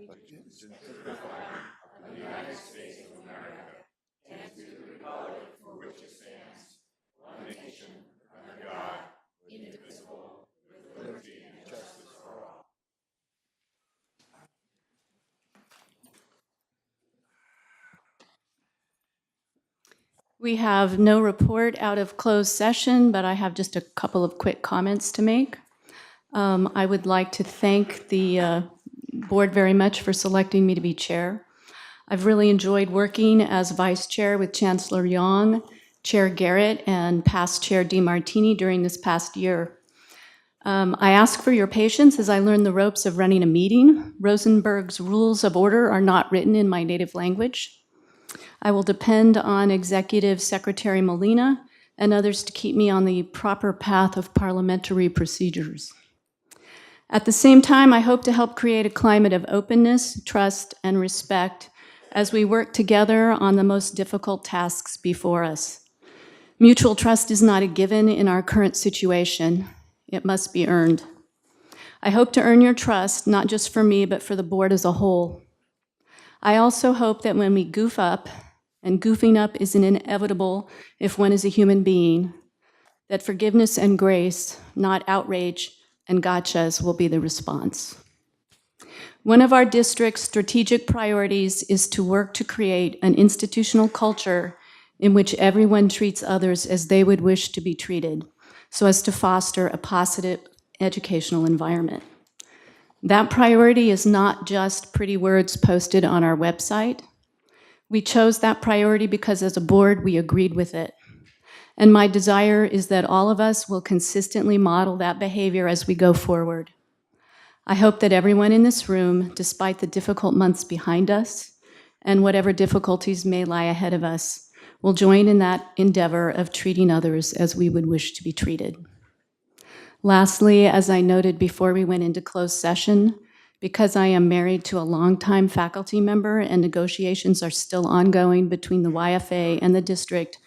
allegiance to the flag of the United States of America and to the republic for which it stands, one nation, under God, indivisible, with liberty and justice for all. We have no report out of closed session, but I have just a couple of quick comments to make. I would like to thank the board very much for selecting me to be chair. I've really enjoyed working as vice chair with Chancellor Yong, Chair Garrett, and past Chair DeMartini during this past year. I ask for your patience as I learn the ropes of running a meeting. Rosenberg's rules of order are not written in my native language. I will depend on Executive Secretary Molina and others to keep me on the proper path of parliamentary procedures. At the same time, I hope to help create a climate of openness, trust, and respect as we work together on the most difficult tasks before us. Mutual trust is not a given in our current situation. It must be earned. I hope to earn your trust, not just for me, but for the board as a whole. I also hope that when we goof up, and goofing up is inevitable if one is a human being, that forgiveness and grace, not outrage and gotchas, will be the response. One of our district's strategic priorities is to work to create an institutional culture in which everyone treats others as they would wish to be treated, so as to foster a positive educational environment. That priority is not just pretty words posted on our website. We chose that priority because as a board, we agreed with it. And my desire is that all of us will consistently model that behavior as we go forward. I hope that everyone in this room, despite the difficult months behind us and whatever difficulties may lie ahead of us, will join in that endeavor of treating others as we would wish to be treated. Lastly, as I noted before we went into closed session, because I am married to a longtime faculty member and negotiations are still ongoing between the YFA and the district,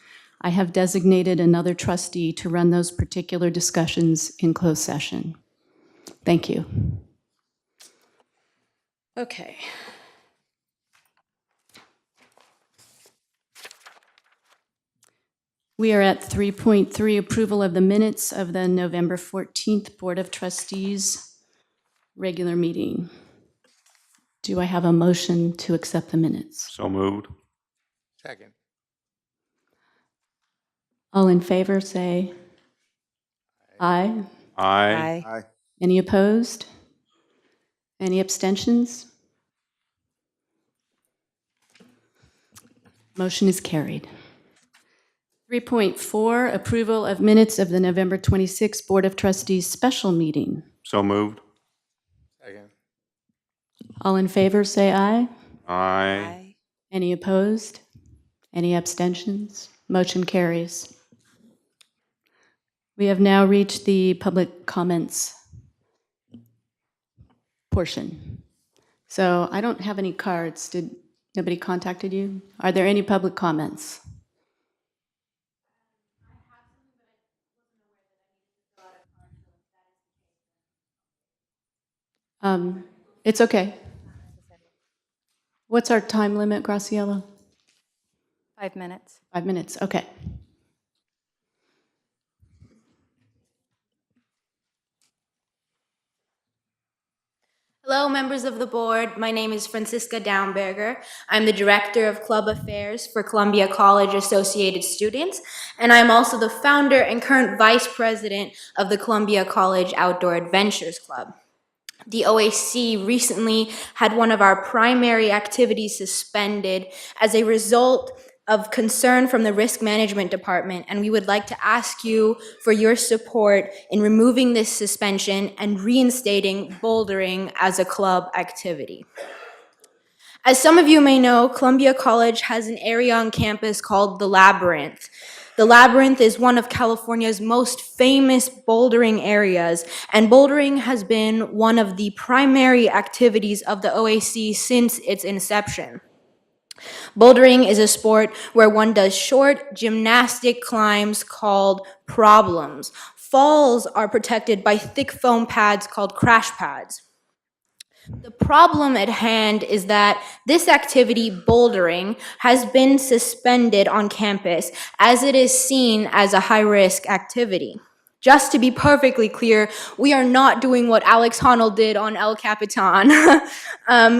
I have designated another trustee to run those particular discussions in closed session. Thank you. Okay. We are at 3.3, approval of the minutes of the November 14th Board of Trustees regular meeting. Do I have a motion to accept the minutes? So moved. Second. All in favor, say aye. Aye. Aye. Any opposed? Any abstentions? Motion is carried. 3.4, approval of minutes of the November 26th Board of Trustees special meeting. So moved. Second. All in favor, say aye. Aye. Any opposed? Any abstentions? Motion carries. We have now reached the public comments portion. So I don't have any cards. Did nobody contacted you? Are there any public comments? It's okay. What's our time limit, Graciela? 5 minutes. 5 minutes, okay. Hello, members of the board. My name is Francisca Downberger. I'm the Director of Club Affairs for Columbia College Associated Students, and I'm also the founder and current Vice President of the Columbia College Outdoor Adventures Club. The OAC recently had one of our primary activities suspended as a result of concern from the risk management department, and we would like to ask you for your support in removing this suspension and reinstating bouldering as a club activity. As some of you may know, Columbia College has an area on campus called the Labyrinth. The Labyrinth is one of California's most famous bouldering areas, and bouldering has been one of the primary activities of the OAC since its inception. Bouldering is a sport where one does short gymnastic climbs called problems. Falls are protected by thick foam pads called crash pads. The problem at hand is that this activity, bouldering, has been suspended on campus as it is seen as a high-risk activity. Just to be perfectly clear, we are not doing what Alex Honnold did on El Capitan.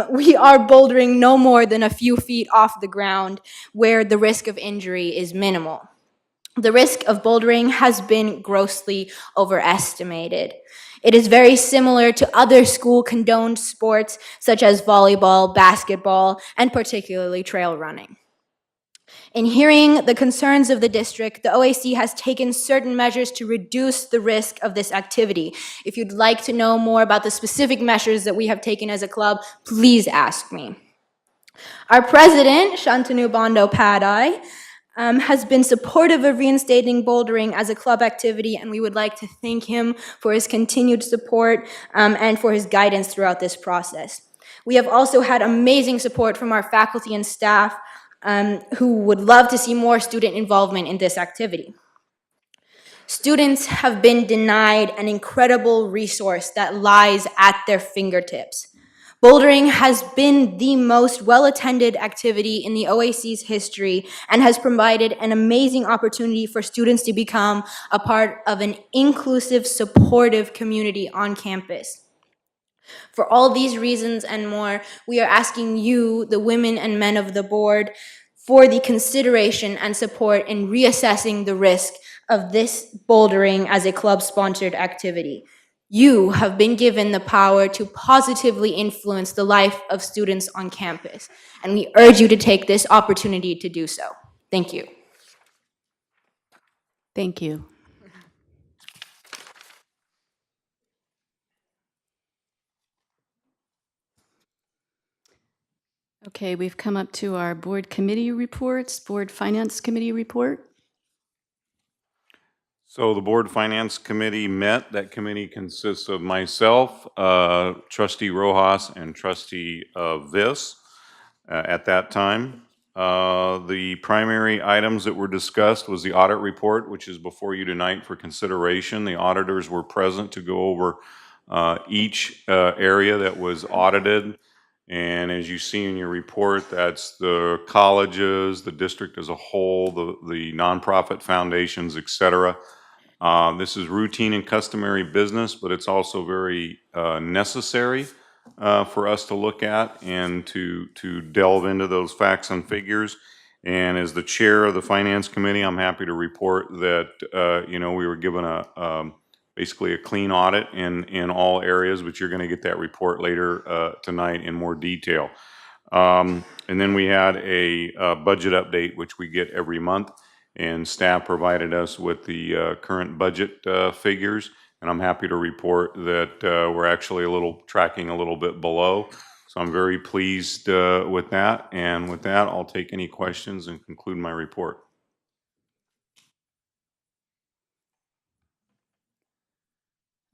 We are bouldering no more than a few feet off the ground where the risk of injury is minimal. The risk of bouldering has been grossly overestimated. It is very similar to other school-condoned sports such as volleyball, basketball, and particularly trail running. In hearing the concerns of the district, the OAC has taken certain measures to reduce the risk of this activity. If you'd like to know more about the specific measures that we have taken as a club, please ask me. Our president, Shantanu Bandyopadhyay, has been supportive of reinstating bouldering as a club activity, and we would like to thank him for his continued support and for his guidance throughout this process. We have also had amazing support from our faculty and staff who would love to see more student involvement in this activity. Students have been denied an incredible resource that lies at their fingertips. Bouldering has been the most well-attended activity in the OAC's history and has provided an amazing opportunity for students to become a part of an inclusive, supportive community on campus. For all these reasons and more, we are asking you, the women and men of the board, for the consideration and support in reassessing the risk of this bouldering as a club-sponsored activity. You have been given the power to positively influence the life of students on campus, and we urge you to take this opportunity to do so. Thank you. Thank you. Okay, we've come up to our board committee reports, board finance committee report. So the Board Finance Committee met. That committee consists of myself, Trustee Rojas, and Trustee Viss at that time. The primary items that were discussed was the audit report, which is before you tonight for consideration. The auditors were present to go over each area that was audited. And as you see in your report, that's the colleges, the district as a whole, the nonprofit foundations, et cetera. This is routine and customary business, but it's also very necessary for us to look at and to delve into those facts and figures. And as the chair of the Finance Committee, I'm happy to report that we were given basically a clean audit in all areas, but you're going to get that report later tonight in more detail. And then we had a budget update, which we get every month, and staff provided us with the current budget figures. And I'm happy to report that we're actually tracking a little bit below. So I'm very pleased with that. And with that, I'll take any questions and conclude my report.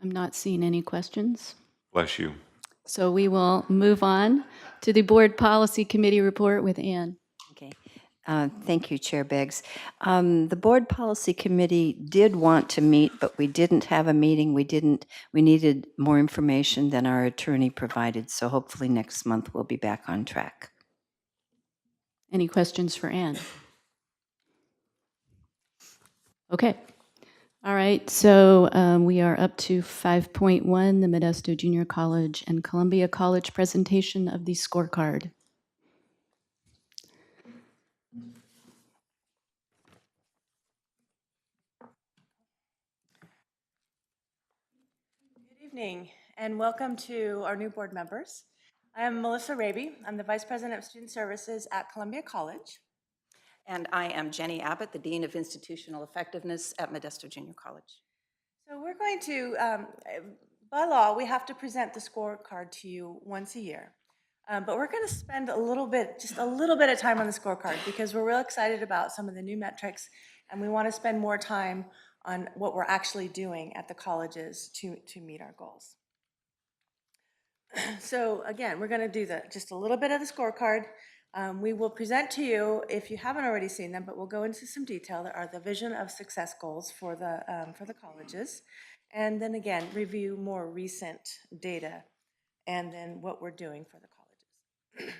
I'm not seeing any questions. Bless you. So we will move on to the board policy committee report with Ann. Okay. Thank you, Chair Beggs. The Board Policy Committee did want to meet, but we didn't have a meeting. We needed more information than our attorney provided, so hopefully next month we'll be back on track. Any questions for Ann? Okay. All right, so we are up to 5.1, the Modesto Junior College and Columbia College presentation of the scorecard. Good evening, and welcome to our new board members. I am Melissa Raby. I'm the Vice President of Student Services at Columbia College. And I am Jenny Abbott, the Dean of Institutional Effectiveness at Modesto Junior College. So we're going to, by law, we have to present the scorecard to you once a year. But we're going to spend just a little bit of time on the scorecard because we're real excited about some of the new metrics, and we want to spend more time on what we're actually doing at the colleges to meet our goals. So again, we're going to do just a little bit of the scorecard. We will present to you, if you haven't already seen them, but we'll go into some detail. There are the vision of success goals for the colleges, and then again, review more recent data and then what we're doing for the colleges.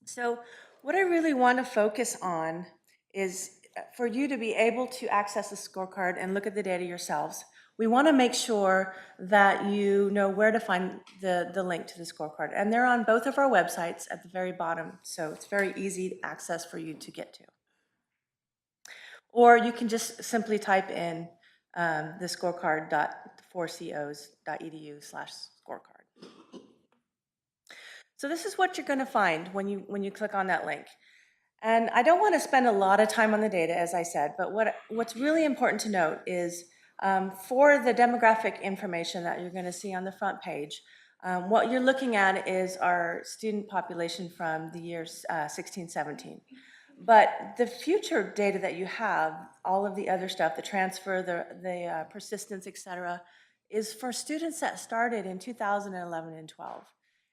So what I really want to focus on is for you to be able to access the scorecard and look at the data yourselves. We want to make sure that you know where to find the link to the scorecard. And they're on both of our websites at the very bottom, so it's very easy access for you to get to. Or you can just simply type in the scorecard.4cos.edu/scorecard. So this is what you're going to find when you click on that link. And I don't want to spend a lot of time on the data, as I said, but what's really important to note is for the demographic information that you're going to see on the front page, what you're looking at is our student population from the years 16-17. But the future data that you have, all of the other stuff, the transfer, the persistence, et cetera, is for students that started in 2011 and 12.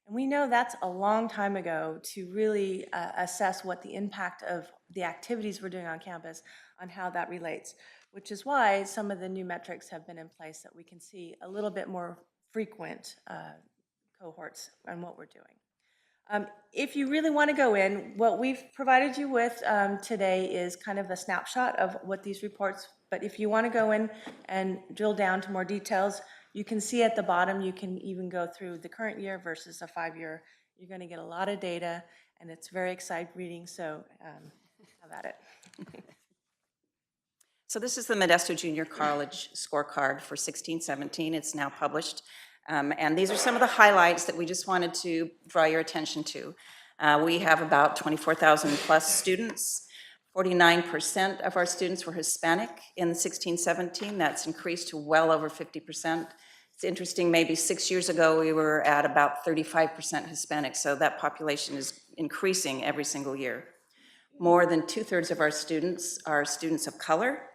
And we know that's a long time ago to really assess what the impact of the activities we're doing on campus on how that relates, which is why some of the new metrics have been in place that we can see a little bit more frequent cohorts on what we're doing. If you really want to go in, what we've provided you with today is kind of a snapshot of what these reports, but if you want to go in and drill down to more details, you can see at the bottom, you can even go through the current year versus a 5-year. You're going to get a lot of data, and it's very exciting reading, so have at it. So this is the Modesto Junior College scorecard for 16-17. It's now published. And these are some of the highlights that we just wanted to draw your attention to. We have about 24,000 plus students. 49% of our students were Hispanic in 16-17. That's increased to well over 50%. It's interesting, maybe 6 years ago, we were at about 35% Hispanic, so that population is increasing every single year. More than 2/3 of our students are students of color.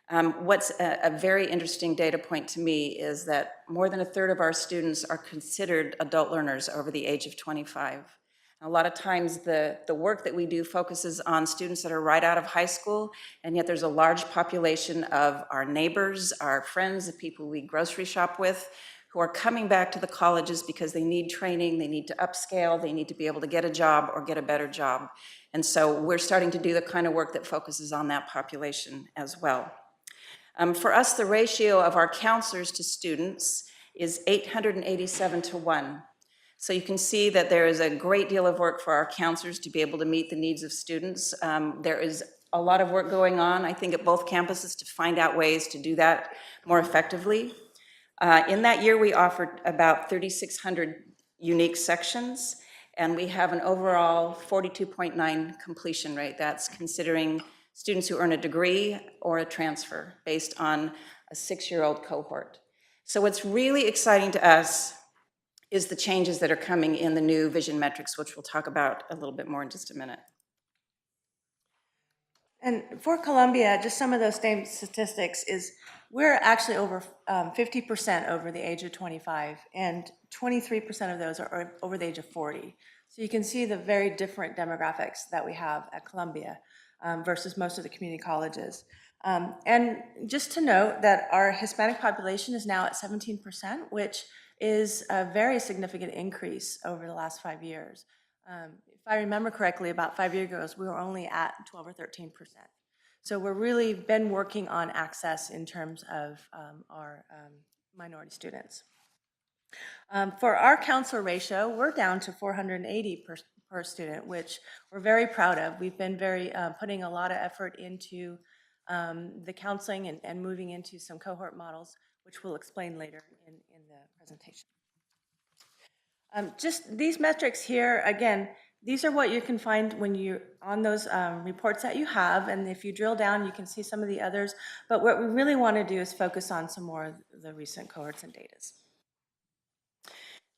What's a very interesting data point to me is that more than 1/3 of our students are considered adult learners over the age of 25. A lot of times the work that we do focuses on students that are right out of high school, and yet there's a large population of our neighbors, our friends, the people we grocery shop with, who are coming back to the colleges because they need training, they need to upscale, they need to be able to get a job or get a better job. And so we're starting to do the kind of work that focuses on that population as well. For us, the ratio of our counselors to students is 887 to 1. So you can see that there is a great deal of work for our counselors to be able to meet the needs of students. There is a lot of work going on, I think, at both campuses to find out ways to do that more effectively. In that year, we offered about 3,600 unique sections, and we have an overall 42.9 completion rate. That's considering students who earn a degree or a transfer based on a 6-year-old cohort. So what's really exciting to us is the changes that are coming in the new vision metrics, which we'll talk about a little bit more in just a minute. And for Columbia, just some of those same statistics is we're actually over 50% over the age of 25, and 23% of those are over the age of 40. So you can see the very different demographics that we have at Columbia versus most of the community colleges. And just to note that our Hispanic population is now at 17%, which is a very significant increase over the last 5 years. If I remember correctly, about 5 years ago, we were only at 12 or 13%. So we're really been working on access in terms of our minority students. For our counselor ratio, we're down to 480 per student, which we're very proud of. We've been putting a lot of effort into the counseling and moving into some cohort models, which we'll explain later in the presentation. Just these metrics here, again, these are what you can find when you're on those reports that you have, and if you drill down, you can see some of the others, but what we really want to do is focus on some more of the recent cohorts and datas.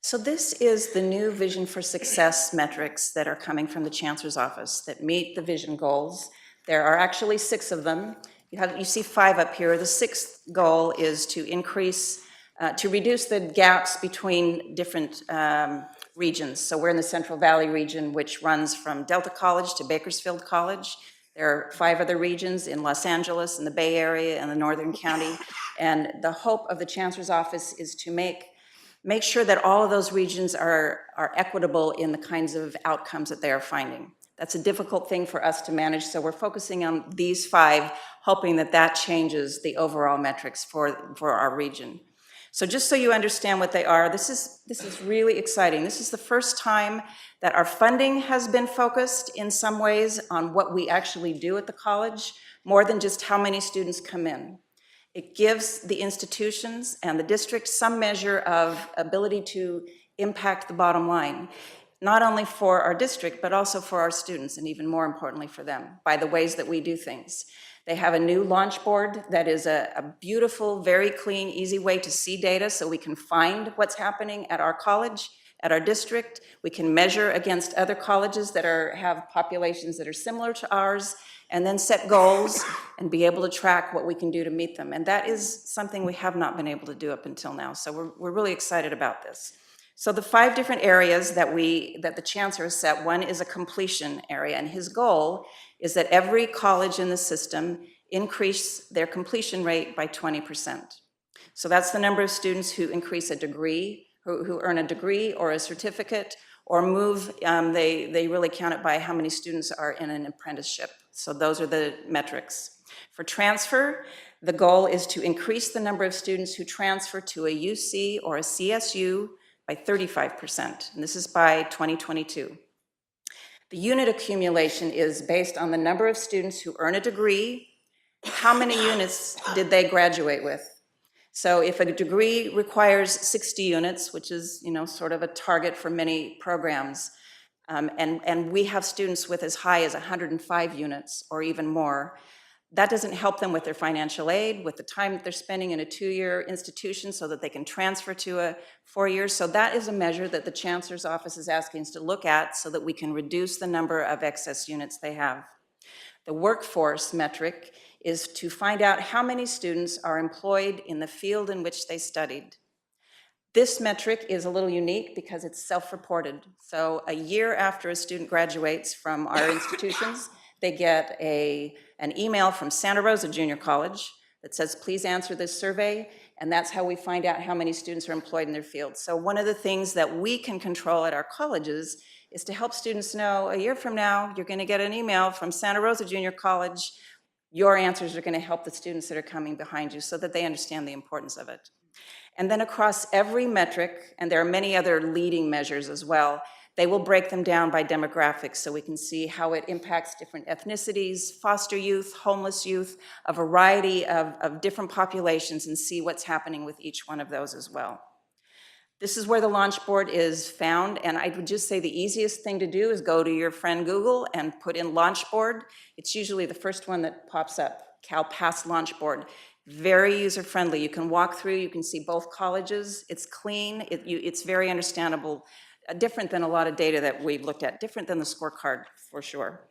So this is the new Vision for Success metrics that are coming from the Chancellor's Office that meet the vision goals. There are actually 6 of them. You see 5 up here. The 6th goal is to reduce the gaps between different regions. So we're in the Central Valley region, which runs from Delta College to Bakersfield College. There are 5 other regions in Los Angeles, in the Bay Area, and the Northern County. And the hope of the Chancellor's Office is to make make sure that all of those regions are equitable in the kinds of outcomes that they are finding. That's a difficult thing for us to manage, so we're focusing on these 5, hoping that that changes the overall metrics for our region. So just so you understand what they are, this is really exciting. This is the first time that our funding has been focused in some ways on what we actually do at the college, more than just how many students come in. It gives the institutions and the district some measure of ability to impact the bottom line, not only for our district, but also for our students, and even more importantly for them, by the ways that we do things. They have a new launch board that is a beautiful, very clean, easy way to see data so we can find what's happening at our college, at our district. We can measure against other colleges that have populations that are similar to ours, and then set goals and be able to track what we can do to meet them. And that is something we have not been able to do up until now. So we're really excited about this. So the 5 different areas that the chancellor has set, one is a completion area, and his goal is that every college in the system increase their completion rate by 20%. So that's the number of students who increase a degree, who earn a degree or a certificate, or move, they really count it by how many students are in an apprenticeship. So those are the metrics. For transfer, the goal is to increase the number of students who transfer to a UC or a CSU by 35%, and this is by 2022. The unit accumulation is based on the number of students who earn a degree, how many units did they graduate with. So if a degree requires 60 units, which is, sort of a target for many programs, and we have students with as high as 105 units or even more, that doesn't help them with their financial aid, with the time that they're spending in a 2-year institution so that they can transfer to a 4 years. So that is a measure that the Chancellor's Office is asking us to look at so that we can reduce the number of excess units they have. The workforce metric is to find out how many students are employed in the field in which they studied. This metric is a little unique because it's self-reported. So a year after a student graduates from our institutions, they get an email from Santa Rosa Junior College that says, please answer this survey, and that's how we find out how many students are employed in their field. So one of the things that we can control at our colleges is to help students know a year from now, you're going to get an email from Santa Rosa Junior College. Your answers are going to help the students that are coming behind you so that they understand the importance of it. And then across every metric, and there are many other leading measures as well, they will break them down by demographics so we can see how it impacts different ethnicities, foster youth, homeless youth, a variety of different populations, and see what's happening with each one of those as well. This is where the launch board is found, and I would just say the easiest thing to do is go to your friend Google and put in launch board. It's usually the first one that pops up, Cal Pass Launch Board. Very user-friendly. You can walk through, you can see both colleges. It's clean, it's very understandable, different than a lot of data that we've looked at, different than the scorecard for sure.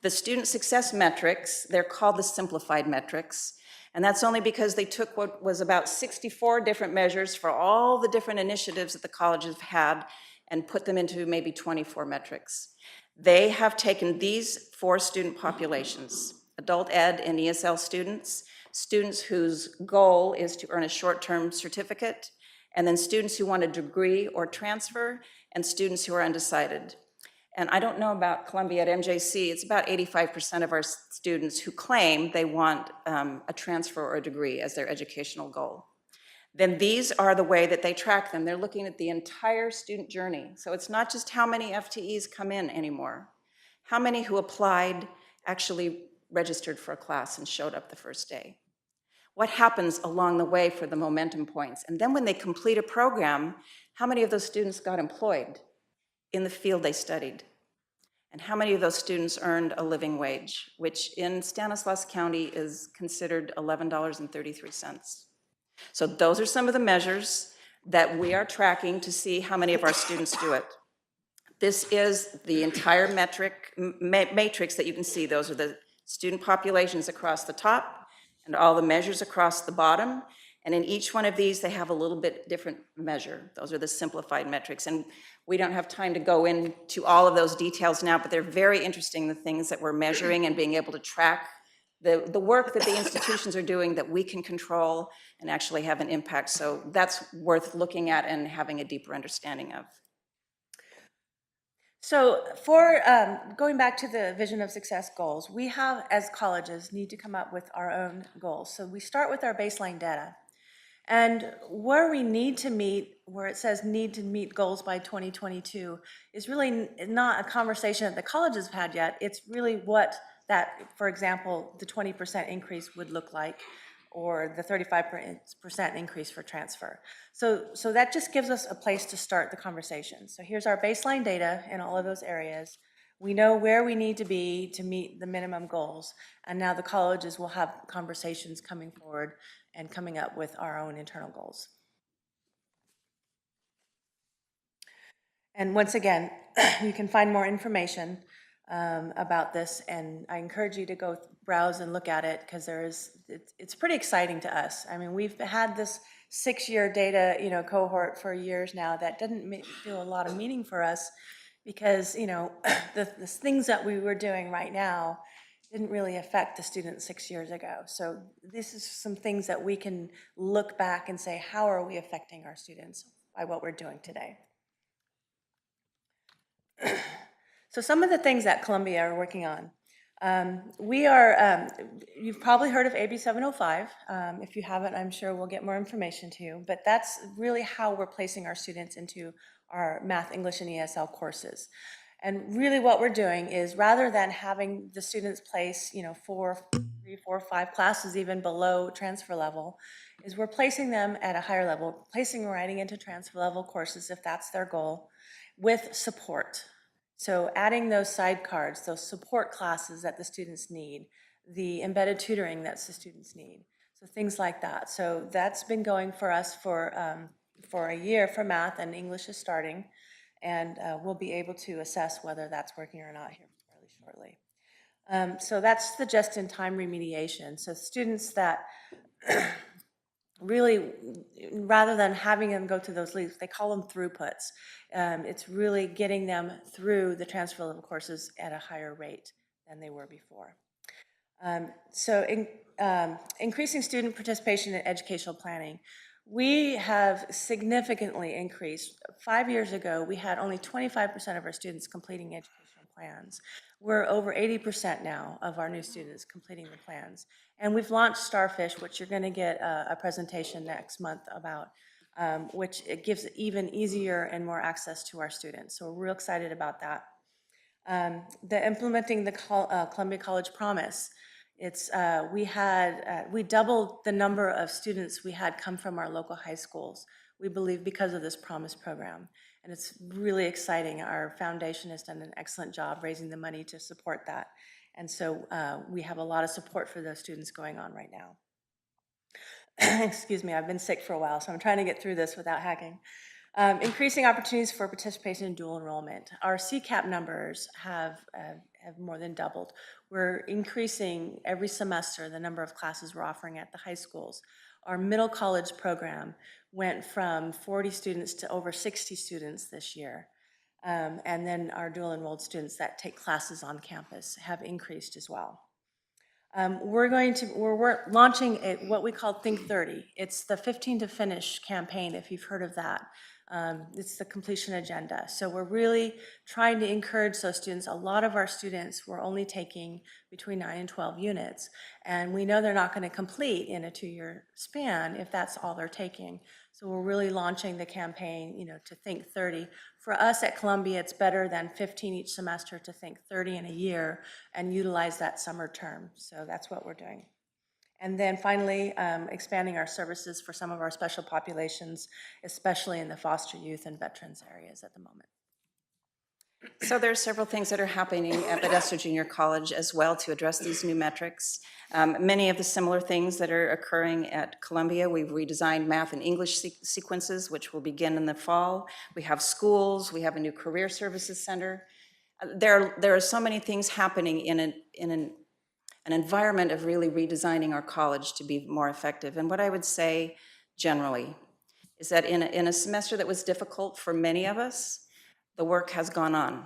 The student success metrics, they're called the simplified metrics, and that's only because they took what was about 64 different measures for all the different initiatives that the colleges have had and put them into maybe 24 metrics. They have taken these 4 student populations, adult ed and ESL students, students whose goal is to earn a short-term certificate, and then students who want a degree or transfer, and students who are undecided. And I don't know about Columbia at MJC, it's about 85% of our students who claim they want a transfer or a degree as their educational goal. Then these are the way that they track them. They're looking at the entire student journey. So it's not just how many FTEs come in anymore. How many who applied actually registered for a class and showed up the first day? What happens along the way for the momentum points? And then when they complete a program, how many of those students got employed in the field they studied? And how many of those students earned a living wage, which in Stanislaus County is considered $11.33. So those are some of the measures that we are tracking to see how many of our students do it. This is the entire matrix that you can see. Those are the student populations across the top, and all the measures across the bottom. And in each one of these, they have a little bit different measure. Those are the simplified metrics. And we don't have time to go into all of those details now, but they're very interesting, the things that we're measuring and being able to track the work that the institutions are doing that we can control and actually have an impact. So that's worth looking at and having a deeper understanding of. So for going back to the vision of success goals, we have, as colleges, need to come up with our own goals. So we start with our baseline data. And where we need to meet, where it says need to meet goals by 2022, is really not a conversation that the colleges have had yet. It's really what that, for example, the 20% increase would look like, or the 35% increase for transfer. So that just gives us a place to start the conversation. So here's our baseline data in all of those areas. We know where we need to be to meet the minimum goals, and now the colleges will have conversations coming forward and coming up with our own internal goals. And once again, you can find more information about this, and I encourage you to go browse and look at it, because it's pretty exciting to us. I mean, we've had this 6-year data, cohort for years now that didn't feel a lot of meaning for us, because, the things that we were doing right now didn't really affect the students 6 years ago. So this is some things that we can look back and say, how are we affecting our students by what we're doing today? So some of the things that Columbia are working on. You've probably heard of AB 705. If you haven't, I'm sure we'll get more information to you, but that's really how we're placing our students into our math, English, and ESL courses. And really what we're doing is, rather than having the students place, 3, 4, 5 classes even below transfer level, is we're placing them at a higher level, placing writing into transfer level courses if that's their goal, with support. So adding those sidecards, those support classes that the students need, the embedded tutoring that the students need, so things like that. So that's been going for us for a year for math, and English is starting, and we'll be able to assess whether that's working or not here fairly shortly. So that's the just-in-time remediation. So students that really, rather than having them go through those leaps, they call them throughputs. It's really getting them through the transfer level courses at a higher rate than they were before. Increasing student participation in educational planning. We have significantly increased. 5 years ago, we had only 25% of our students completing educational plans. We're over 80% now of our new students completing the plans. And we've launched Starfish, which you're going to get a presentation next month about, which it gives even easier and more access to our students. So we're real excited about that. Implementing the Columbia College Promise. We doubled the number of students we had come from our local high schools, we believe, because of this Promise program. And it's really exciting. Our foundation has done an excellent job raising the money to support that. And so we have a lot of support for those students going on right now. Excuse me, I've been sick for a while, so I'm trying to get through this without hacking. Increasing opportunities for participation in dual enrollment. Our CCAP numbers have more than doubled. We're increasing every semester the number of classes we're offering at the high schools. Our middle college program went from 40 students to over 60 students this year. And then our dual enrolled students that take classes on campus have increased as well. We're launching what we call Think 30. It's the 15 to Finish campaign, if you've heard of that. It's the completion agenda. So we're really trying to encourage those students. A lot of our students were only taking between 9 and 12 units, and we know they're not going to complete in a 2-year span if that's all they're taking. So we're really launching the campaign, to Think 30. For us at Columbia, it's better than 15 each semester to think 30 in a year and utilize that summer term. So that's what we're doing. And then finally, expanding our services for some of our special populations, especially in the foster youth and veterans areas at the moment. So there are several things that are happening at Modesto Junior College as well to address these new metrics. Many of the similar things that are occurring at Columbia. We've redesigned math and English sequences, which will begin in the fall. We have schools. We have a new career services center. There are so many things happening in an environment of really redesigning our college to be more effective. And what I would say generally is that in a semester that was difficult for many of us, the work has gone on.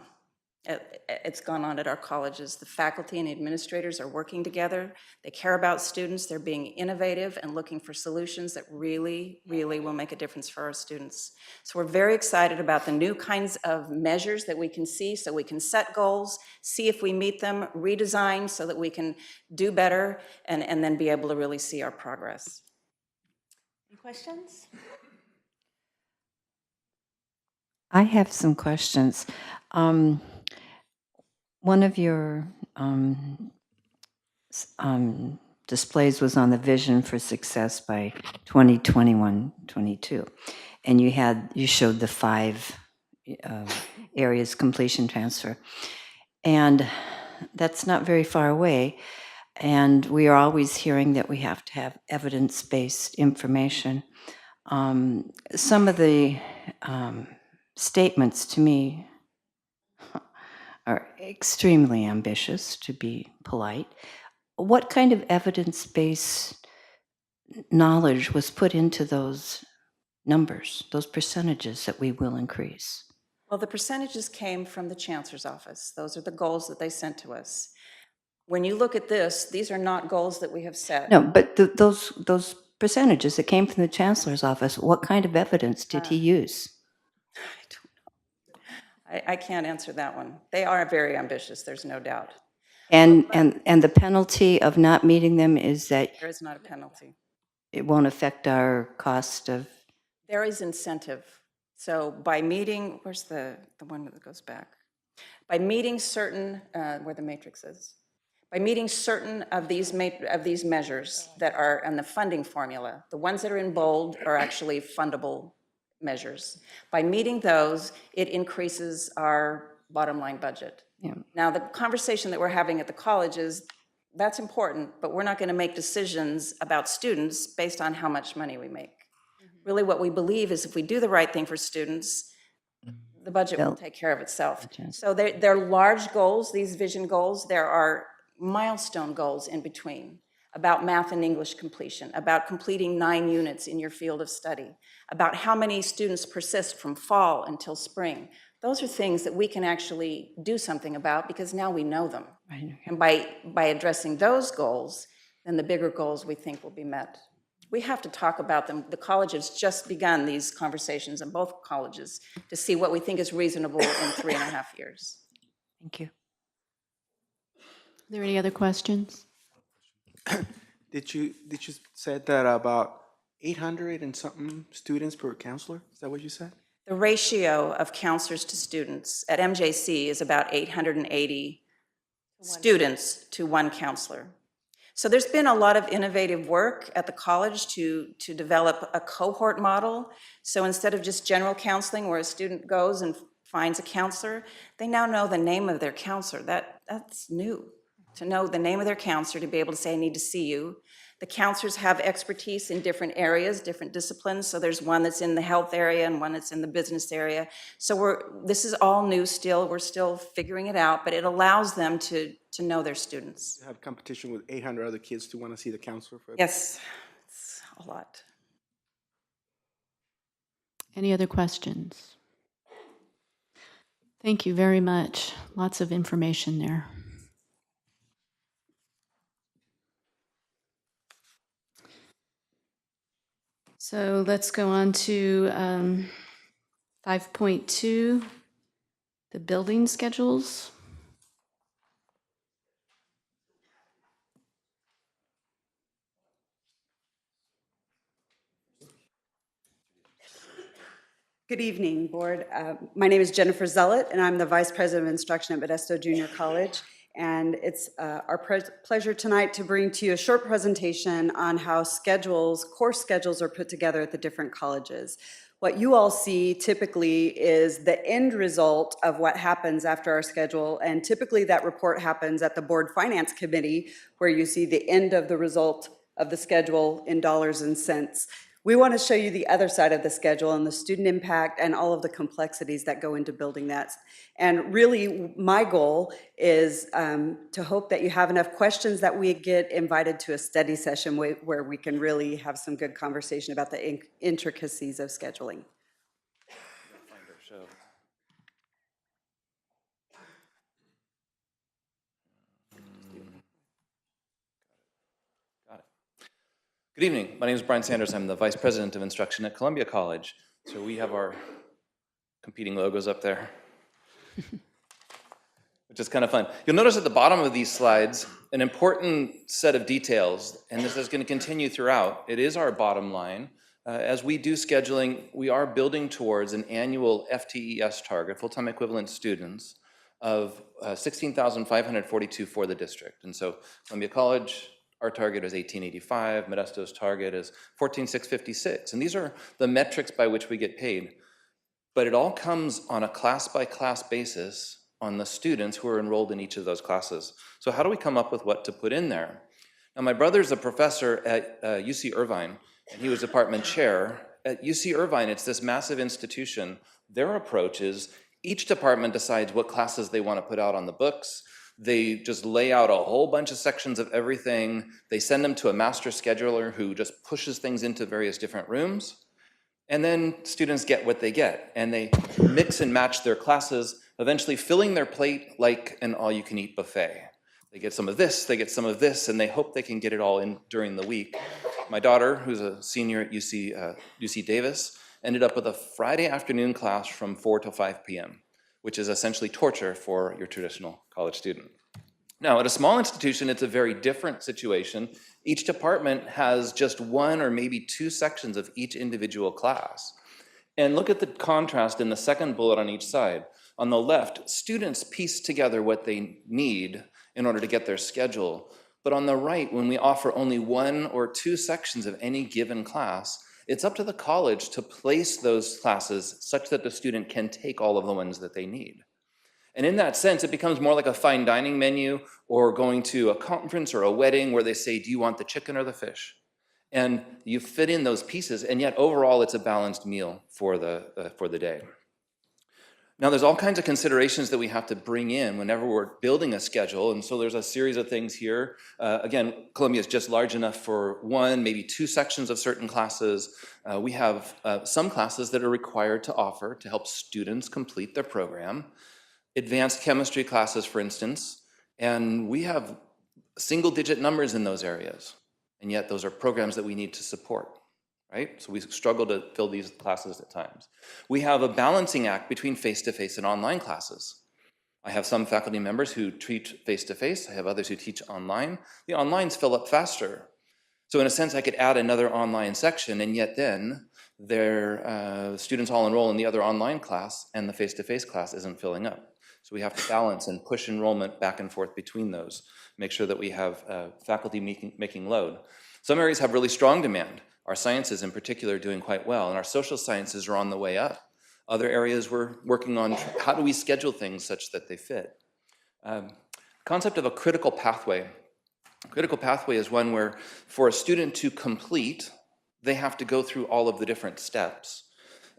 It's gone on at our colleges. The faculty and administrators are working together. They care about students. They're being innovative and looking for solutions that really, really will make a difference for our students. So we're very excited about the new kinds of measures that we can see, so we can set goals, see if we meet them, redesign so that we can do better, and then be able to really see our progress. Any questions? I have some questions. One of your displays was on the vision for success by 2021-22, and you showed the 5 areas completion transfer, and that's not very far away. And we are always hearing that we have to have evidence-based information. Some of the statements to me are extremely ambitious, to be polite. What kind of evidence-based knowledge was put into those numbers, those percentages that we will increase? Well, the percentages came from the chancellor's office. Those are the goals that they sent to us. When you look at this, these are not goals that we have set. No, but those percentages that came from the chancellor's office, what kind of evidence did he use? I can't answer that one. They are very ambitious, there's no doubt. And the penalty of not meeting them is that There is not a penalty. it won't affect our cost of... There is incentive. So by meeting, where's the one that goes back? By meeting certain, where the matrix is, by meeting certain of these measures that are in the funding formula, the ones that are in bold are actually fundable measures. By meeting those, it increases our bottom line budget. Yeah. Now, the conversation that we're having at the college is, that's important, but we're not going to make decisions about students based on how much money we make. Really, what we believe is if we do the right thing for students, the budget will take care of itself. So they're large goals, these vision goals. There are milestone goals in between about math and English completion, about completing 9 units in your field of study, about how many students persist from fall until spring. Those are things that we can actually do something about because now we know them. Right. And by addressing those goals, then the bigger goals we think will be met. We have to talk about them. The college has just begun these conversations in both colleges to see what we think is reasonable in 3.5 years. Thank you. Are there any other questions? Did you said that about 800 and something students per counselor? Is that what you said? The ratio of counselors to students at MJC is about 880 students to 1 counselor. So there's been a lot of innovative work at the college to develop a cohort model. So instead of just general counseling where a student goes and finds a counselor, they now know the name of their counselor. That's new, to know the name of their counselor, to be able to say, I need to see you. The counselors have expertise in different areas, different disciplines. So there's one that's in the health area and one that's in the business area. So this is all new still. We're still figuring it out, but it allows them to know their students. You have competition with 800 other kids to want to see the counselor for. Yes, it's a lot. Any other questions? Thank you very much. Lots of information there. So let's go on to 5.2, the building schedules. Good evening, Board. My name is Jennifer Zealot, and I'm the Vice President of Instruction at Modesto Junior College. And it's our pleasure tonight to bring to you a short presentation on how course schedules are put together at the different colleges. What you all see typically is the end result of what happens after our schedule, and typically that report happens at the Board Finance Committee, where you see the end of the result of the schedule in dollars and cents. We want to show you the other side of the schedule and the student impact and all of the complexities that go into building that. And really, my goal is to hope that you have enough questions that we get invited to a study session where we can really have some good conversation about the intricacies of scheduling. Good evening. My name is Brian Sanders. I'm the Vice President of Instruction at Columbia College. So we have our competing logos up there, which is kind of fun. You'll notice at the bottom of these slides an important set of details, and this is going to continue throughout. It is our bottom line. As we do scheduling, we are building towards an annual FTES target, full-time equivalent students, of 16,542 for the district. And so Columbia College, our target is 1885, Modesto's target is 14,656. And these are the metrics by which we get paid. But it all comes on a class-by-class basis on the students who are enrolled in each of those classes. So how do we come up with what to put in there? Now, my brother's a professor at UC Irvine, and he was department chair. At UC Irvine, it's this massive institution. Their approach is each department decides what classes they want to put out on the books. They just lay out a whole bunch of sections of everything. They send them to a master scheduler who just pushes things into various different rooms. And then students get what they get. And they mix and match their classes, eventually filling their plate like an all-you-can-eat buffet. They get some of this, they get some of this, and they hope they can get it all in during the week. My daughter, who's a senior at UC Davis, ended up with a Friday afternoon class from 4 to 5 p.m., which is essentially torture for your traditional college student. Now, at a small institution, it's a very different situation. Each department has just one or maybe two sections of each individual class. And look at the contrast in the second bullet on each side. On the left, students piece together what they need in order to get their schedule. But on the right, when we offer only one or two sections of any given class, it's up to the college to place those classes such that the student can take all of the ones that they need. And in that sense, it becomes more like a fine dining menu or going to a conference or a wedding where they say, do you want the chicken or the fish? And you fit in those pieces, and yet overall it's a balanced meal for the day. Now, there's all kinds of considerations that we have to bring in whenever we're building a schedule, and so there's a series of things here. Again, Columbia is just large enough for one, maybe two sections of certain classes. We have some classes that are required to offer to help students complete their program. Advanced chemistry classes, for instance, and we have single-digit numbers in those areas, and yet those are programs that we need to support. Right? So we struggle to fill these classes at times. We have a balancing act between face-to-face and online classes. I have some faculty members who teach face-to-face. I have others who teach online. The onlines fill up faster. So in a sense, I could add another online section, and yet then their students all enroll in the other online class, and the face-to-face class isn't filling up. So we have to balance and push enrollment back and forth between those, make sure that we have faculty making load. Some areas have really strong demand. Our sciences in particular are doing quite well, and our social sciences are on the way up. Other areas we're working on, how do we schedule things such that they fit? Concept of a critical pathway. A critical pathway is one where for a student to complete, they have to go through all of the different steps.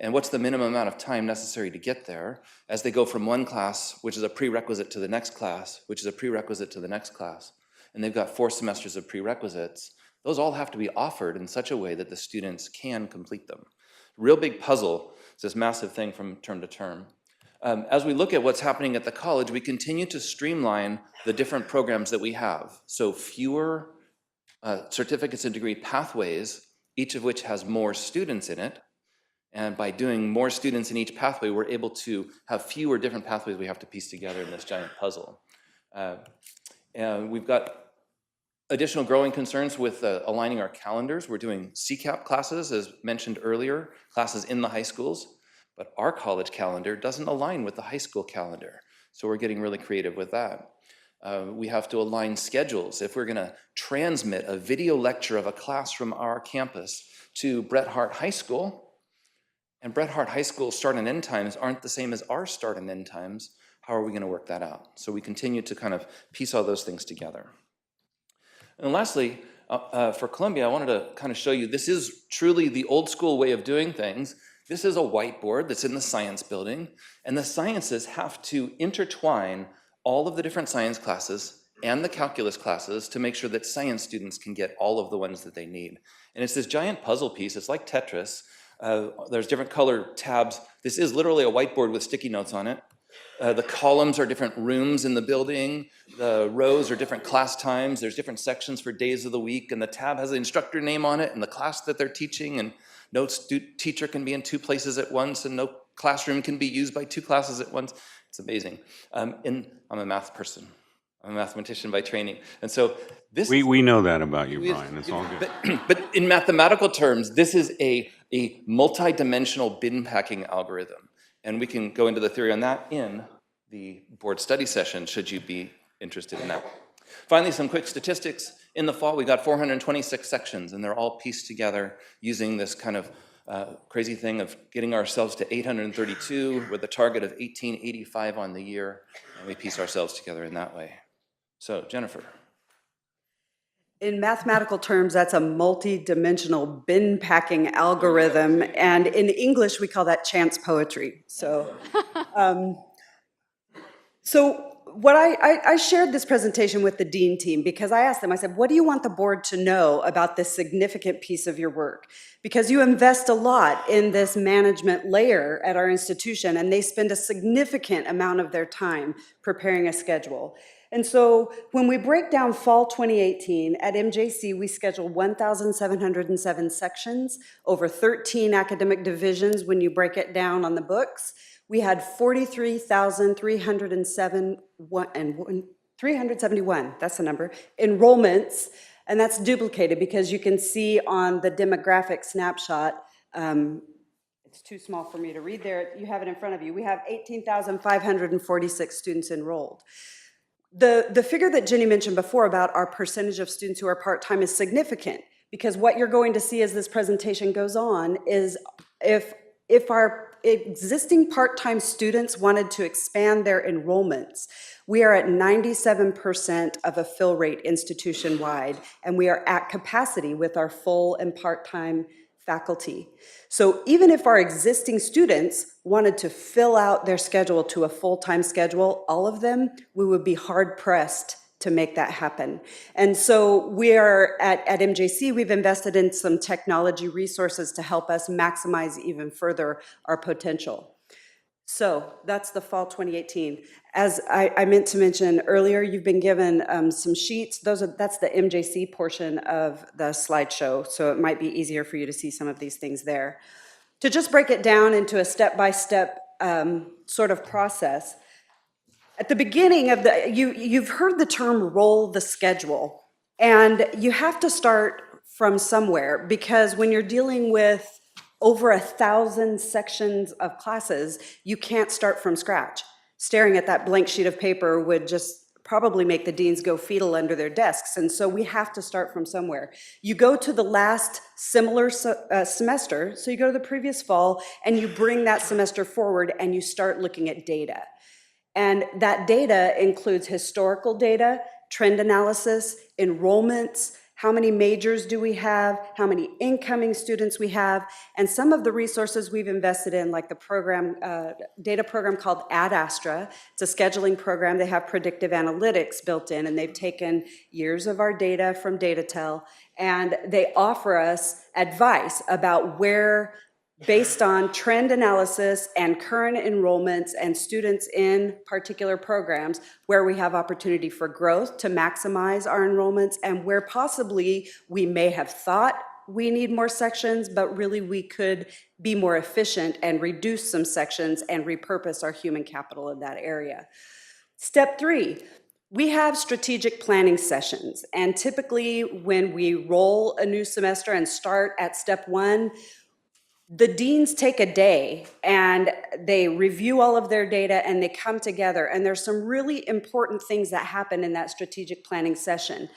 And what's the minimum amount of time necessary to get there as they go from one class, which is a prerequisite to the next class, which is a prerequisite to the next class. And they've got 4 semesters of prerequisites. Those all have to be offered in such a way that the students can complete them. Real big puzzle. It's this massive thing from term to term. As we look at what's happening at the college, we continue to streamline the different programs that we have. So fewer certificates and degree pathways, each of which has more students in it. And by doing more students in each pathway, we're able to have fewer different pathways we have to piece together in this giant puzzle. And we've got additional growing concerns with aligning our calendars. We're doing CCAP classes, as mentioned earlier, classes in the high schools, but our college calendar doesn't align with the high school calendar. So we're getting really creative with that. We have to align schedules. If we're gonna transmit a video lecture of a class from our campus to Bret Harte High School, and Bret Harte High School start and end times aren't the same as our start and end times, how are we gonna work that out? So we continue to kind of piece all those things together. And lastly, for Columbia, I wanted to kind of show you, this is truly the old school way of doing things. This is a whiteboard that's in the science building, and the sciences have to intertwine all of the different science classes and the calculus classes to make sure that science students can get all of the ones that they need. And it's this giant puzzle piece. It's like Tetris. There's different color tabs. This is literally a whiteboard with sticky notes on it. The columns are different rooms in the building. The rows are different class times. There's different sections for days of the week, and the tab has the instructor name on it and the class that they're teaching, and no teacher can be in 2 places at once, and no classroom can be used by 2 classes at once. It's amazing. And I'm a math person. I'm a mathematician by training. And so this We know that about you, Brian. It's all good. But in mathematical terms, this is a multi-dimensional bin packing algorithm. And we can go into the theory on that in the board study session, should you be interested in that. Finally, some quick statistics. In the fall, we got 426 sections, and they're all pieced together using this kind of crazy thing of getting ourselves to 832 with a target of 1885 on the year, and we piece ourselves together in that way. So, Jennifer. In mathematical terms, that's a multi-dimensional bin packing algorithm, and in English, we call that chance poetry. So, what I shared this presentation with the dean team because I asked them, I said, what do you want the board to know about this significant piece of your work? Because you invest a lot in this management layer at our institution, and they spend a significant amount of their time preparing a schedule. And so when we break down fall 2018, at MJC, we scheduled 1,707 sections over 13 academic divisions when you break it down on the books. We had 43,371, that's the number, enrollments, and that's duplicated because you can see on the demographic snapshot, it's too small for me to read there, you have it in front of you, we have 18,546 students enrolled. The figure that Jenny mentioned before about our percentage of students who are part-time is significant because what you're going to see as this presentation goes on is if our existing part-time students wanted to expand their enrollments, we are at 97% of a fill rate institution-wide, and we are at capacity with our full and part-time faculty. So even if our existing students wanted to fill out their schedule to a full-time schedule, all of them, we would be hard-pressed to make that happen. And so we are at MJC, we've invested in some technology resources to help us maximize even further our potential. So that's the fall 2018. As I meant to mention earlier, you've been given some sheets. That's the MJC portion of the slideshow, so it might be easier for you to see some of these things there. To just break it down into a step-by-step sort of process, at the beginning of you've heard the term roll the schedule, and you have to start from somewhere because when you're dealing with over 1,000 sections of classes, you can't start from scratch. Staring at that blank sheet of paper would just probably make the deans go fetal under their desks, and so we have to start from somewhere. You go to the last similar semester, so you go to the previous fall, and you bring that semester forward, and you start looking at data. And that data includes historical data, trend analysis, enrollments, how many majors do we have, how many incoming students we have, and some of the resources we've invested in, like the program, data program called AdAstra. It's a scheduling program. They have predictive analytics built in, and they've taken years of our data from DataTel, and they offer us advice about where, based on trend analysis and current enrollments and students in particular programs, where we have opportunity for growth to maximize our enrollments and where possibly we may have thought we need more sections, but really we could be more efficient and reduce some sections and repurpose our human capital in that area. Step 3, we have strategic planning sessions, and typically when we roll a new semester and start at step 1, the deans take a day and they review all of their data and they come together, and there's some really important things that happen in that strategic planning session.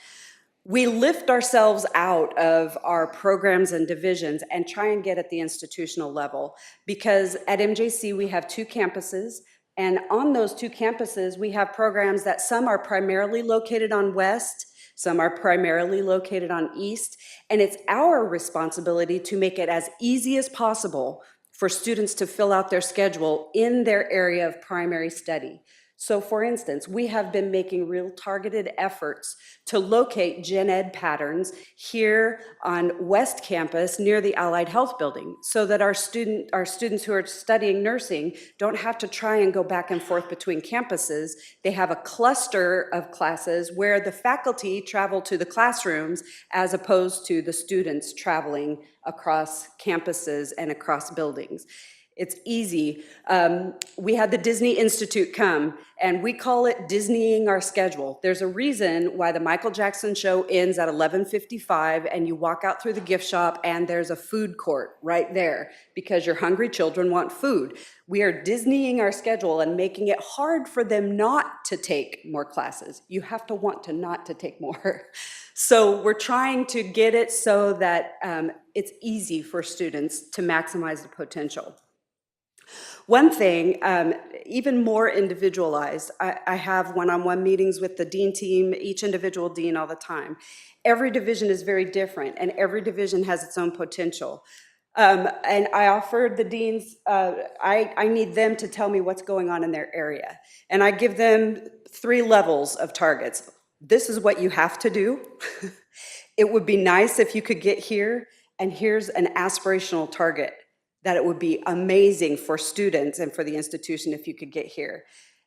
We lift ourselves out of our programs and divisions and try and get at the institutional level, because at MJC we have 2 campuses, and on those 2 campuses we have programs that some are primarily located on West, some are primarily located on East, and it's our responsibility to make it as easy as possible for students to fill out their schedule in their area of primary study. So for instance, we have been making real targeted efforts to locate gen ed patterns here on West Campus near the Allied Health Building so that our students who are studying nursing don't have to try and go back and forth between campuses. They have a cluster of classes where the faculty travel to the classrooms as opposed to the students traveling across campuses and across buildings. It's easy. We had the Disney Institute come, and we call it Disneying our schedule. There's a reason why the Michael Jackson show ends at 11:55, and you walk out through the gift shop, and there's a food court right there, because your hungry children want food. We are Disneying our schedule and making it hard for them not to take more classes. You have to want to not to take more. So we're trying to get it so that it's easy for students to maximize the potential. One thing, even more individualized, I have one-on-one meetings with the dean team, each individual dean all the time. Every division is very different, and every division has its own potential. And I offered the deans, I need them to tell me what's going on in their area. And I give them 3 levels of targets. This is what you have to do. It would be nice if you could get here, and here's an aspirational target that it would be amazing for students and for the institution if you could get here.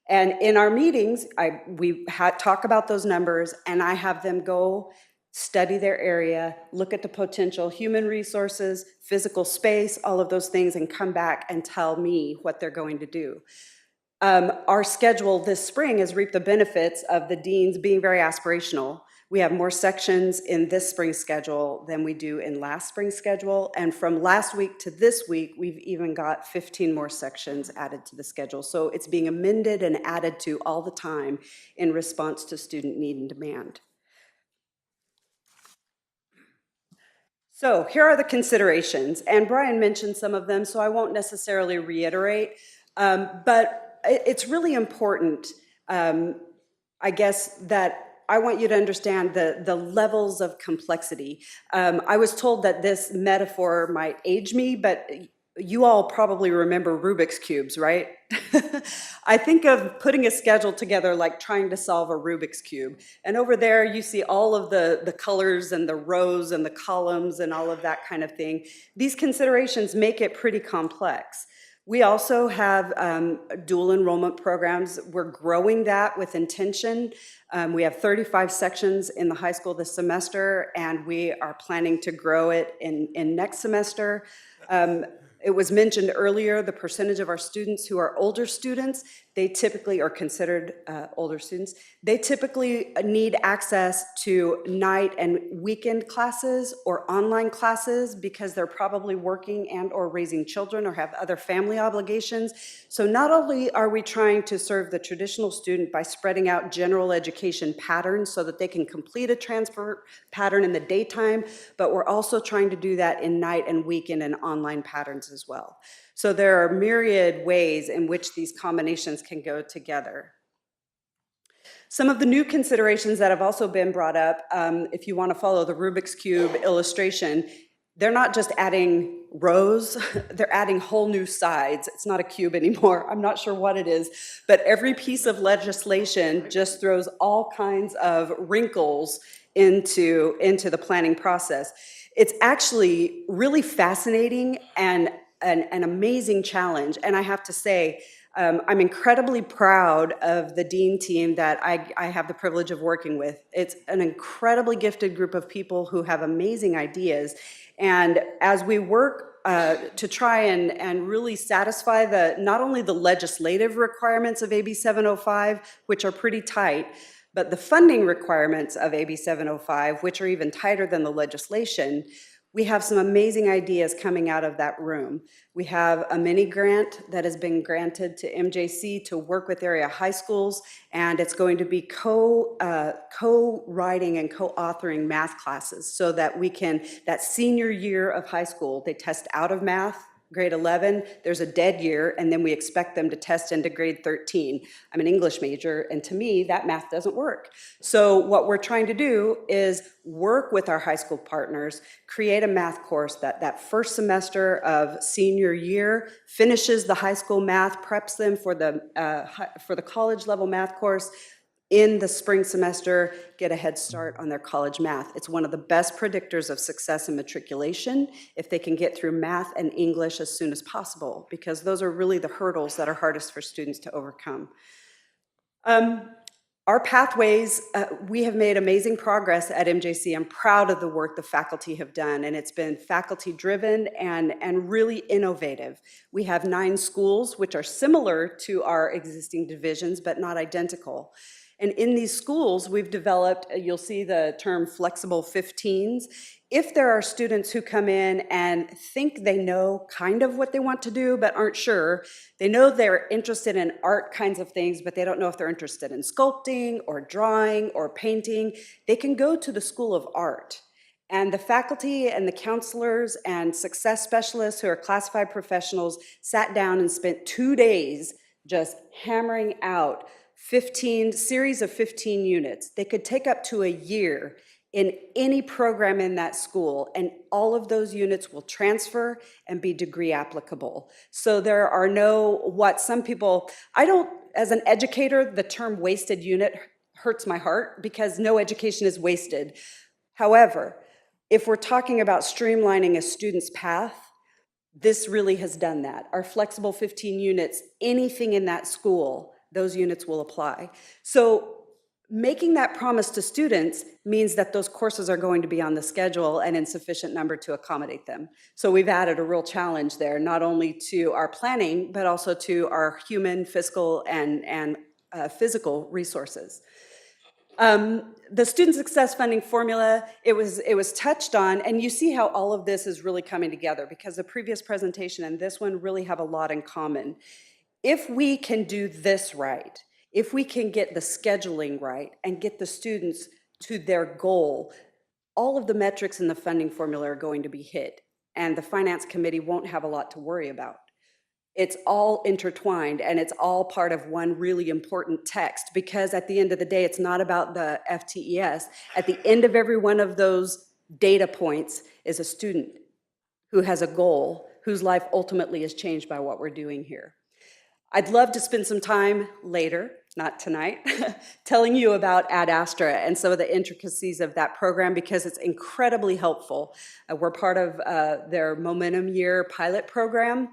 And in our meetings, we talk about those numbers, and I have them go study their area, look at the potential, human resources, physical space, all of those things, and come back and tell me what they're going to do. Our schedule this spring has reaped the benefits of the deans being very aspirational. We have more sections in this spring's schedule than we do in last spring's schedule. And from last week to this week, we've even got 15 more sections added to the schedule. So it's being amended and added to all the time in response to student need and demand. So here are the considerations. And Brian mentioned some of them, so I won't necessarily reiterate. But it's really important, I guess, that I want you to understand the levels of complexity. I was told that this metaphor might age me, but you all probably remember Rubik's Cubes, right? I think of putting a schedule together like trying to solve a Rubik's Cube. And over there, you see all of the colors and the rows and the columns and all of that kind of thing. These considerations make it pretty complex. We also have dual enrollment programs. We're growing that with intention. We have 35 sections in the high school this semester, and we are planning to grow it in next semester. It was mentioned earlier, the percentage of our students who are older students, they typically are considered older students. They typically need access to night and weekend classes or online classes because they're probably working and or raising children or have other family obligations. So not only are we trying to serve the traditional student by spreading out general education patterns so that they can complete a transfer pattern in the daytime, but we're also trying to do that in night and weekend and online patterns as well. So there are myriad ways in which these combinations can go together. Some of the new considerations that have also been brought up, if you want to follow the Rubik's Cube illustration, they're not just adding rows, they're adding whole new sides. It's not a cube anymore. I'm not sure what it is, but every piece of legislation just throws all kinds of wrinkles into the planning process. It's actually really fascinating and an amazing challenge. And I have to say, I'm incredibly proud of the dean team that I have the privilege of working with. It's an incredibly gifted group of people who have amazing ideas. And as we work to try and really satisfy not only the legislative requirements of AB 705, which are pretty tight, but the funding requirements of AB 705, which are even tighter than the legislation, we have some amazing ideas coming out of that room. We have a mini grant that has been granted to MJC to work with area high schools, and it's going to be co-writing and co-authoring math classes so that we can, that senior year of high school, they test out of math Grade 11, there's a dead year, and then we expect them to test into grade 13. I'm an English major, and to me, that math doesn't work. So what we're trying to do is work with our high school partners, create a math course that first semester of senior year finishes the high school math, preps them for the college level math course. In the spring semester, get a head start on their college math. It's one of the best predictors of success in matriculation if they can get through math and English as soon as possible, because those are really the hurdles that are hardest for students to overcome. Our pathways, we have made amazing progress at MJC. I'm proud of the work the faculty have done, and it's been faculty-driven and really innovative. We have 9 schools, which are similar to our existing divisions, but not identical. And in these schools, we've developed, you'll see the term flexible 15s. If there are students who come in and think they know kind of what they want to do, but aren't sure, they know they're interested in art kinds of things, but they don't know if they're interested in sculpting or drawing or painting, they can go to the School of Art. And the faculty and the counselors and success specialists who are classified professionals sat down and spent 2 days just hammering out series of 15 units. They could take up to a year in any program in that school, and all of those units will transfer and be degree applicable. So there are no, what some people, as an educator, the term wasted unit hurts my heart because no education is wasted. However, if we're talking about streamlining a student's path, this really has done that. Our flexible 15 units, anything in that school, those units will apply. So making that promise to students means that those courses are going to be on the schedule and in sufficient number to accommodate them. So we've added a real challenge there, not only to our planning, but also to our human, fiscal, and physical resources. The student success funding formula, it was touched on, and you see how all of this is really coming together because the previous presentation and this one really have a lot in common. If we can do this right, if we can get the scheduling right and get the students to their goal, all of the metrics in the funding formula are going to be hit, and the finance committee won't have a lot to worry about. It's all intertwined, and it's all part of one really important text, because at the end of the day, it's not about the FTES. At the end of every one of those data points is a student who has a goal, whose life ultimately is changed by what we're doing here. I'd love to spend some time later, not tonight, telling you about Ad Astra and some of the intricacies of that program because it's incredibly helpful. We're part of their Momentum Year pilot program.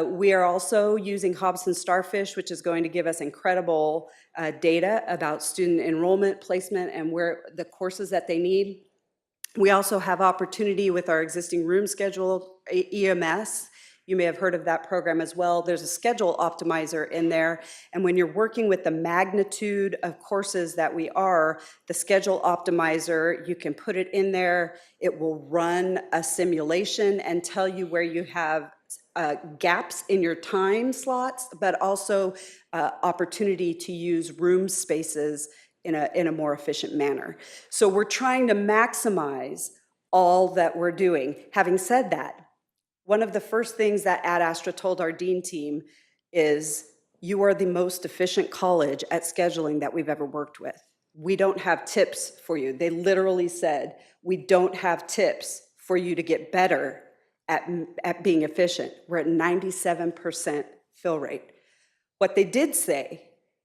We are also using Hobson Starfish, which is going to give us incredible data about student enrollment, placement, and where the courses that they need. We also have opportunity with our existing room schedule, EMS. You may have heard of that program as well. There's a schedule optimizer in there, and when you're working with the magnitude of courses that we are, the schedule optimizer, you can put it in there. It will run a simulation and tell you where you have gaps in your time slots, but also opportunity to use room spaces in a more efficient manner. So we're trying to maximize all that we're doing. Having said that, one of the first things that Ad Astra told our dean team is, you are the most efficient college at scheduling that we've ever worked with. We don't have tips for you. They literally said, we don't have tips for you to get better at being efficient. We're at 97% fill rate. What they did say,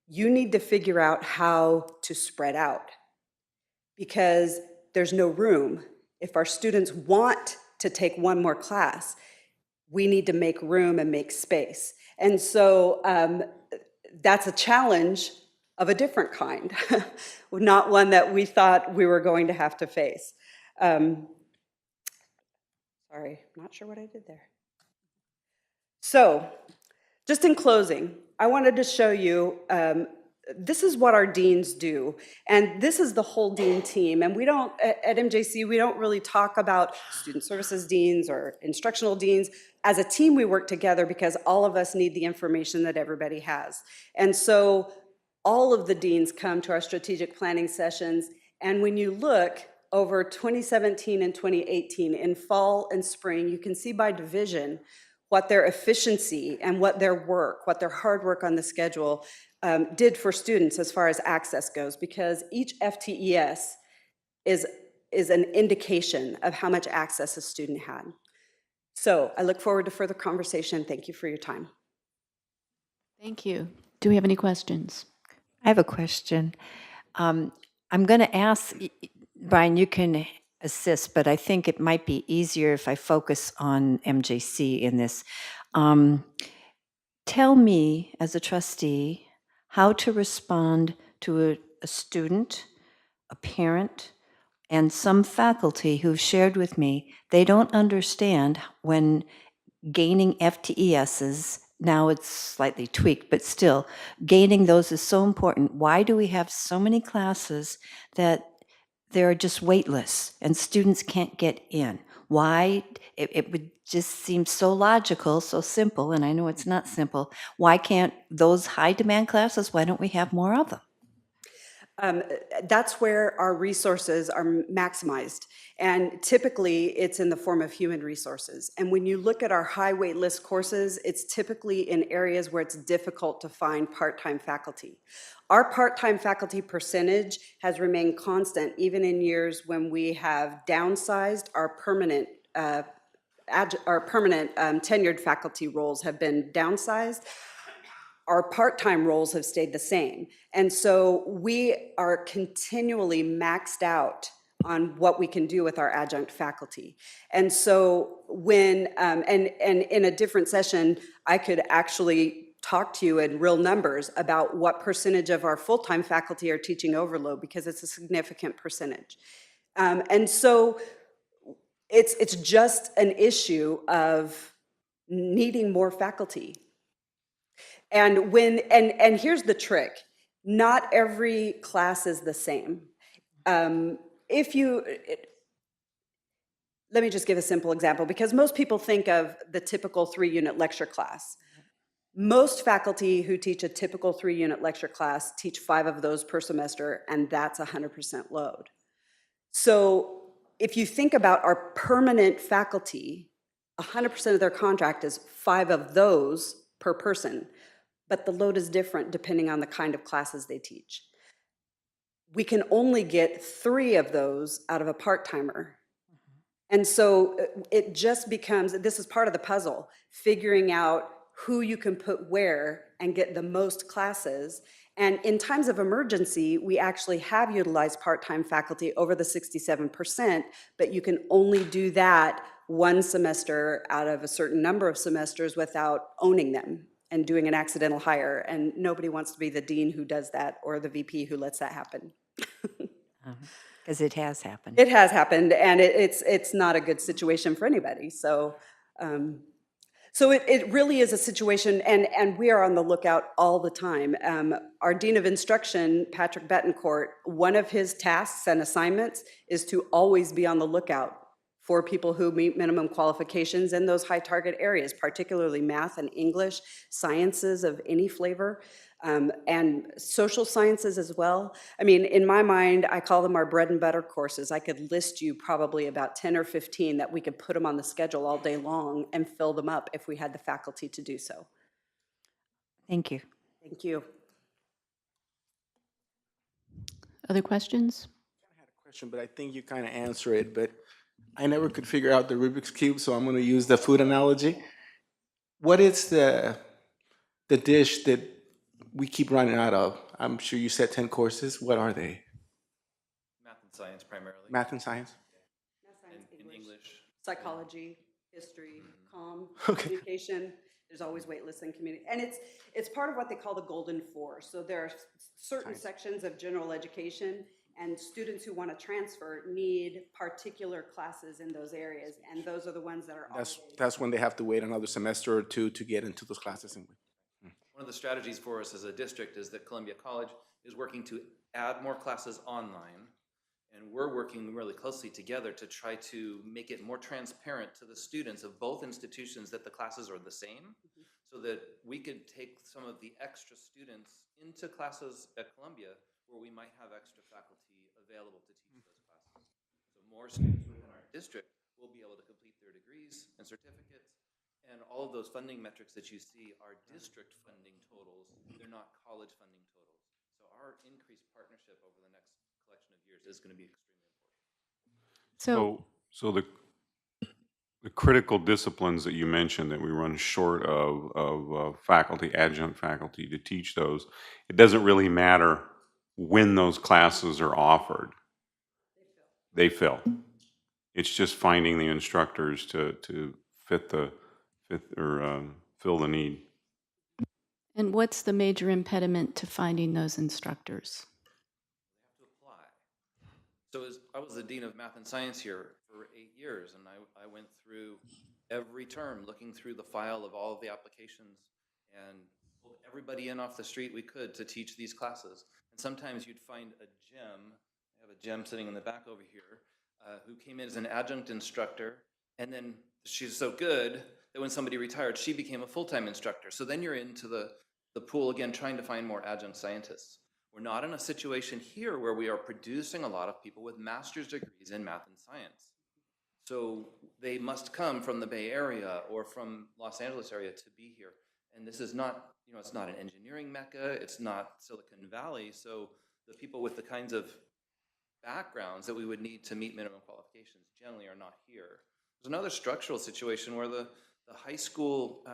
you need to figure out how to spread out because there's no room. If our students want to take one more class, we need to make room and make space. And so that's a challenge of a different kind, not one that we thought we were going to have to face. Sorry, not sure what I did there. So, just in closing, I wanted to show you, this is what our deans do, and this is the whole dean team, and we don't, at MJC, we don't really talk about student services deans or instructional deans. As a team, we work together because all of us need the information that everybody has. And so, all of the deans come to our strategic planning sessions, and when you look, over 2017 and 2018, in fall and spring, you can see by division, what their efficiency and what their work, what their hard work on the schedule did for students as far as access goes, because each FTES is an indication of how much access a student had. So I look forward to further conversation. Thank you for your time. Thank you. Do we have any questions? I have a question. I'm going to ask, Brian, you can assist, but I think it might be easier if I focus on MJC in this. Tell me, as a trustee, how to respond to a student, a parent, and some faculty who've shared with me they don't understand when gaining FTESs, now it's slightly tweaked, but still, gaining those is so important. Why do we have so many classes that they're just wait lists and students can't get in? Why? It would just seem so logical, so simple, and I know it's not simple. Why can't those high demand classes, why don't we have more of them? That's where our resources are maximized. And typically, it's in the form of human resources. And when you look at our high wait list courses, it's typically in areas where it's difficult to find part-time faculty. Our part-time faculty percentage has remained constant, even in years when we have downsized our permanent tenured faculty roles have been downsized. Our part-time roles have stayed the same. And so we are continually maxed out on what we can do with our adjunct faculty. And so when, and in a different session, I could actually talk to you in real numbers about what percentage of our full-time faculty are teaching overload, because it's a significant percentage. And so it's just an issue of needing more faculty. And and here's the trick, not every class is the same. Let me just give a simple example, because most people think of the typical 3-unit lecture class. Most faculty who teach a typical 3-unit lecture class teach 5 of those per semester, and that's 100% load. So if you think about our permanent faculty, 100% of their contract is 5 of those per person. But the load is different depending on the kind of classes they teach. We can only get 3 of those out of a part-timer. And so it just becomes, this is part of the puzzle, figuring out who you can put where and get the most classes. And in times of emergency, we actually have utilized part-time faculty over the 67%, but you can only do that 1 semester out of a certain number of semesters without owning them and doing an accidental hire, and nobody wants to be the dean who does that or the VP who lets that happen. Because it has happened. It has happened, and it's not a good situation for anybody. So, so it really is a situation, and we are on the lookout all the time. Our Dean of Instruction, Patrick Betancourt, one of his tasks and assignments is to always be on the lookout for people who meet minimum qualifications in those high target areas, particularly math and English, sciences of any flavor, and social sciences as well. I mean, in my mind, I call them our bread and butter courses. I could list you probably about 10 or 15 that we could put them on the schedule all day long and fill them up if we had the faculty to do so. Thank you. Thank you. Other questions? I had a question, but I think you kind of answered it, but I never could figure out the Rubik's Cube, so I'm going to use the food analogy. What is the dish that we keep running out of? I'm sure you said 10 courses. What are they? Math and science primarily. Math and science? In English. Psychology, history, comm, Okay. communication. There's always waitlists in community. And it's part of what they call the Golden Four. So there are certain sections of general education, and students who want to transfer need particular classes in those areas, and those are the ones that are That's when they have to wait another semester or 2 to get into those classes. One of the strategies for us as a district is that Columbia College is working to add more classes online, and we're working really closely together to try to make it more transparent to the students of both institutions that the classes are the same, so that we could take some of the extra students into classes at Columbia where we might have extra faculty available to teach those classes. So more students within our district will be able to complete their degrees and certificates And all of those funding metrics that you see are district funding totals. They're not college funding totals. So our increased partnership over the next collection of years is going to be extremely important. So, The critical disciplines that you mentioned that we run short of faculty, adjunct faculty to teach those, it doesn't really matter when those classes are offered. They fill. It's just finding the instructors to fill the need. and what's the major impediment to finding those instructors? To apply. So I was the dean of math and science here for 8 years, and I went through every term looking through the file of all of the applications and pulled everybody in off the street we could to teach these classes. And sometimes you'd find a gem, I have a gem sitting in the back over here, who came in as an adjunct instructor, and then she's so good that when somebody retired, she became a full-time instructor. So then you're into the pool again, trying to find more adjunct scientists. We're not in a situation here where we are producing a lot of people with master's degrees in math and science. So they must come from the Bay Area or from Los Angeles area to be here. And this is not, it's not an engineering mecca, it's not Silicon Valley. So the people with the kinds of backgrounds that we would need to meet minimum qualifications generally are not here. There's another structural situation where the high school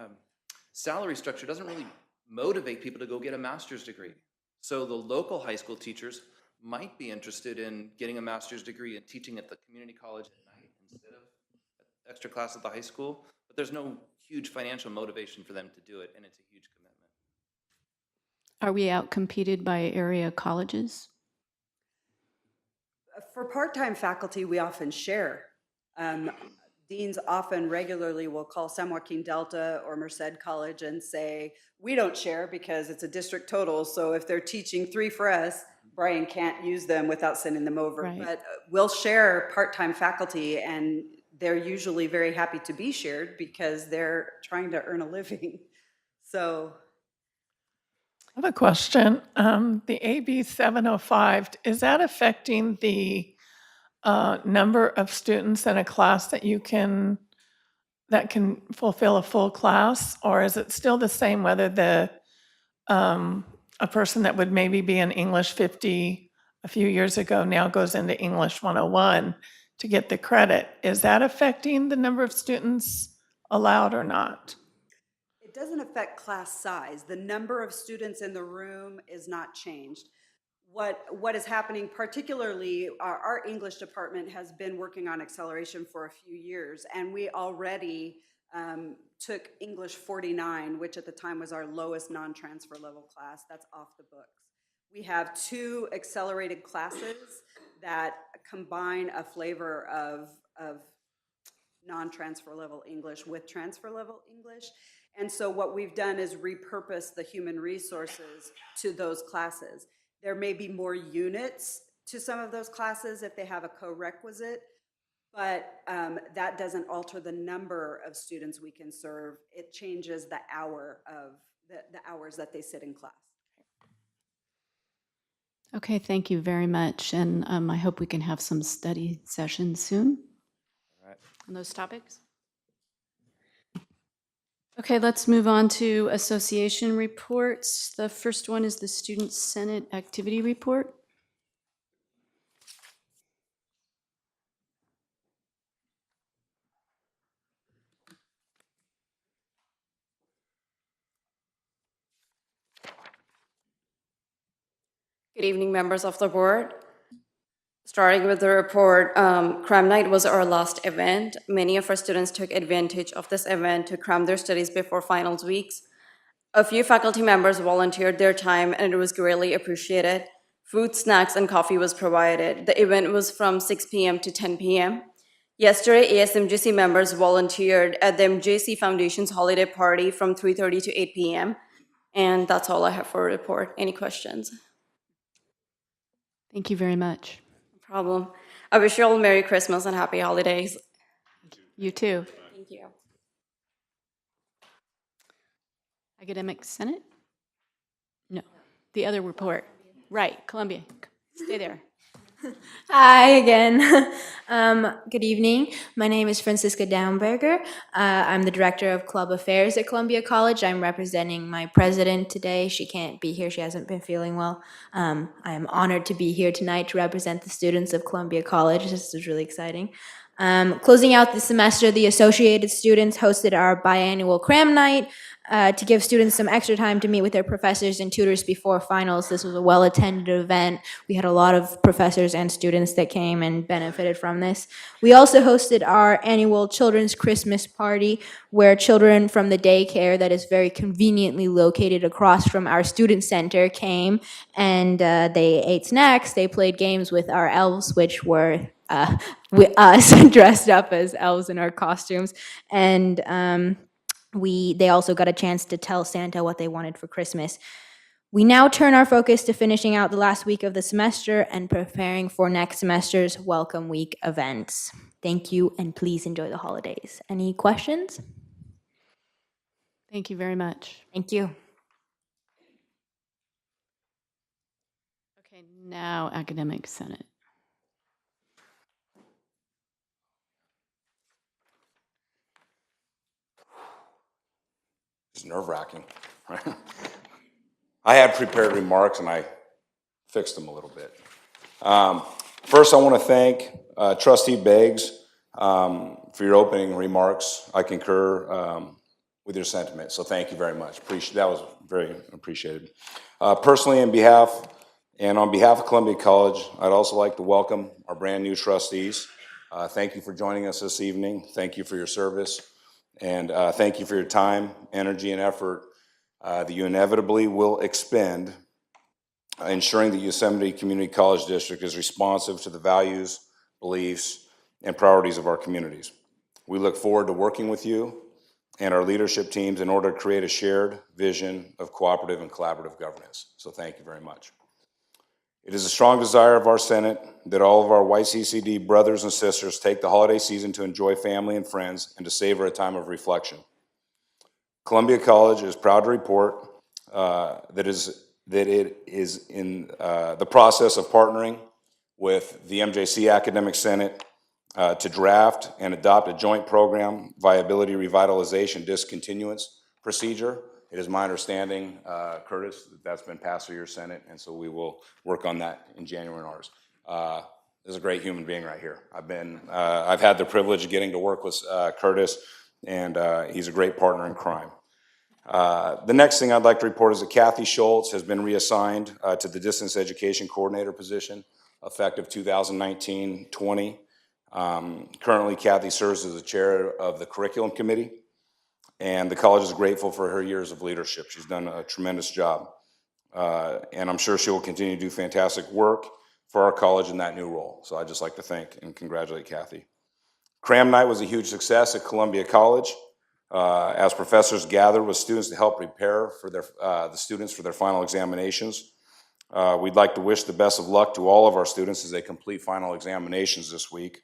salary structure doesn't really motivate people to go get a master's degree. So the local high school teachers might be interested in getting a master's degree and teaching at the community college at night instead of extra class at the high school, but there's no huge financial motivation for them to do it, and it's a huge commitment. Are we outcompeted by area colleges? For part-time faculty, we often share. Deans often regularly will call San Joaquin Delta or Merced College and say, we don't share because it's a district total, so if they're teaching 3 for us, Brian can't use them without sending them over. Right. But we'll share part-time faculty, and they're usually very happy to be shared because they're trying to earn a living. So I have a question. The AB 705, is that affecting the number of students in a class that can fulfill a full class? Or is it still the same whether a person that would maybe be in English 50 a few years ago now goes into English 101 to get the credit? Is that affecting the number of students allowed or not? it doesn't affect class size. The number of students in the room is not changed. What is happening, particularly our English department has been working on acceleration for a few years, and we already took English 49, which at the time was our lowest non-transfer level class. That's off the books. We have 2 accelerated classes that combine a flavor of non-transfer level English with transfer level English. And so what we've done is repurpose the human resources to those classes. There may be more units to some of those classes if they have a co-requisite, but that doesn't alter the number of students we can serve. It changes the hour of the hours that they sit in class. Okay, thank you very much. And I hope we can have some study sessions soon on those topics. Okay, let's move on to association reports. The first one is the Student Senate Activity Report. Good evening, members of the board. Starting with the report, Cram Night was our last event. Many of our students took advantage of this event to cram their studies before finals weeks. A few faculty members volunteered their time, and it was greatly appreciated. Food, snacks, and coffee was provided. The event was from 6 p.m. to 10 p.m. Yesterday, ASMJC members volunteered at the MJC Foundation's holiday party from 3:30 to 8 p.m. And that's all I have for a report. Any questions? Thank you very much. No problem. I wish you all Merry Christmas and Happy Holidays. You too. Thank you. Academic Senate? No, the other report. Right, Columbia, stay there. Hi again. Good evening. My name is Francisca Downberger. I'm the Director of Club Affairs at Columbia College. I'm representing my president today. She can't be here. She hasn't been feeling well. I am honored to be here tonight to represent the students of Columbia College. This is really exciting. Closing out the semester, the associated students hosted our biannual cram night to give students some extra time to meet with their professors and tutors before finals. This was a well-attended event. We had a lot of professors and students that came and benefited from this. We also hosted our annual Children's Christmas Party, where children from the daycare that is very conveniently located across from our student center came, and they ate snacks, they played games with our elves, which were with us dressed up as elves in our costumes, and they also got a chance to tell Santa what they wanted for Christmas. We now turn our focus to finishing out the last week of the semester and preparing for next semester's Welcome Week events. Thank you, and please enjoy the holidays. Any questions? Thank you very much. Thank you. Okay, now Academic Senate. It's nerve-wracking. I had prepared remarks and I fixed them a little bit. First, I want to thank Trustee Beggs for your opening remarks. I concur with your sentiment, so thank you very much. That was very appreciated. Personally, on behalf of Columbia College, I'd also like to welcome our brand new trustees. Thank you for joining us this evening. Thank you for your service. And thank you for your time, energy, and effort that you inevitably will expend ensuring the Yosemite Community College District is responsive to the values, beliefs, and priorities of our communities. We look forward to working with you and our leadership teams in order to create a shared vision of cooperative and collaborative governance. So thank you very much. It is a strong desire of our Senate that all of our YCCD brothers and sisters take the holiday season to enjoy family and friends and to savor a time of reflection. Columbia College is proud to report that it is in the process of partnering with the MJC Academic Senate to draft and adopt a joint program viability revitalization discontinuance procedure. It is my understanding, Curtis, that that's been passed through your Senate, and so we will work on that in January in ours. This is a great human being right here. I've had the privilege of getting to work with Curtis, and he's a great partner in crime. The next thing I'd like to report is that Kathy Schultz has been reassigned to the Distance Education Coordinator position, effective 2019-20. Currently, Kathy serves as the chair of the Curriculum Committee, and the college is grateful for her years of leadership. She's done a tremendous job, and I'm sure she will continue to do fantastic work for our college in that new role. So I'd just like to thank and congratulate Kathy. Cram Night was a huge success at Columbia College. As professors gathered with students to help prepare for the students for their final examinations. We'd like to wish the best of luck to all of our students as they complete final examinations this week,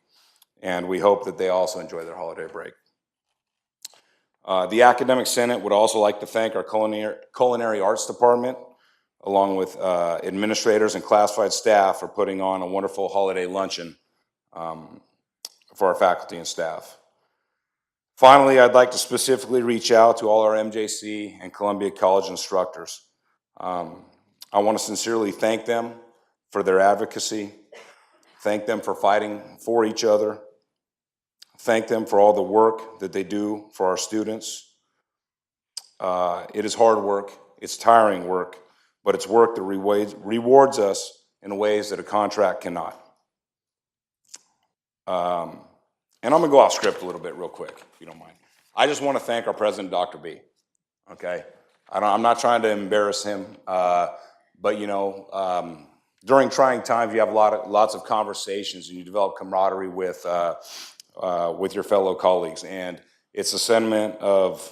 and we hope that they also enjoy their holiday break. The Academic Senate would also like to thank our Culinary Arts Department, along with administrators and classified staff, for putting on a wonderful holiday luncheon for our faculty and staff. Finally, I'd like to specifically reach out to all our MJC and Columbia College instructors. I want to sincerely thank them for their advocacy, thank them for fighting for each other, thank them for all the work that they do for our students. It is hard work, it's tiring work, but it's work that rewards us in ways that a contract cannot. And I'm gonna go off script a little bit real quick, if you don't mind. I just want to thank our president, Dr. B, okay? I'm not trying to embarrass him, but you know, during trying times, you have lots of conversations and you develop camaraderie with your fellow colleagues. And it's a sentiment of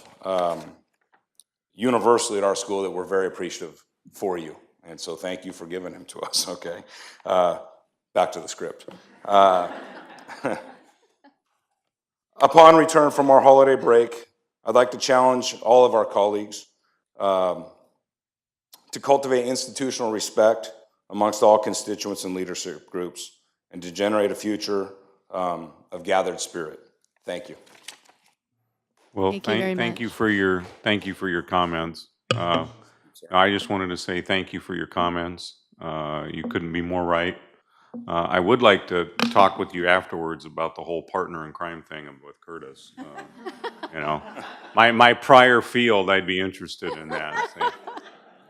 universally at our school that we're very appreciative for you. And so thank you for giving him to us, okay? Back to the script. Upon return from our holiday break, I'd like to challenge all of our colleagues to cultivate institutional respect amongst all constituents and leadership groups, and to generate a future of gathered spirit. Thank you. Well, Thank you very thank much. you for your comments. I just wanted to say thank you for your comments. You couldn't be more right. I would like to talk with you afterwards about the whole partner in crime thing with Curtis. You know, my prior field, I'd be interested in that.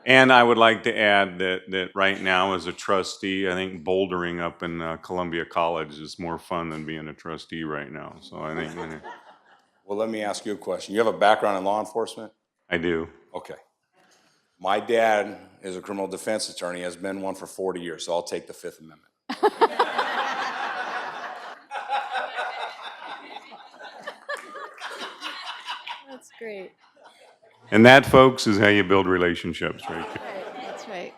And I would like to add that right now, as a trustee, I think bouldering up in Columbia College is more fun than being a trustee right now. So I think Well, let me ask you a question. You have a background in law enforcement? I do. Okay. My dad is a criminal defense attorney, has been one for 40 years, so I'll take the Fifth Amendment. That's great. And that, folks, is how you build relationships, right? That's right.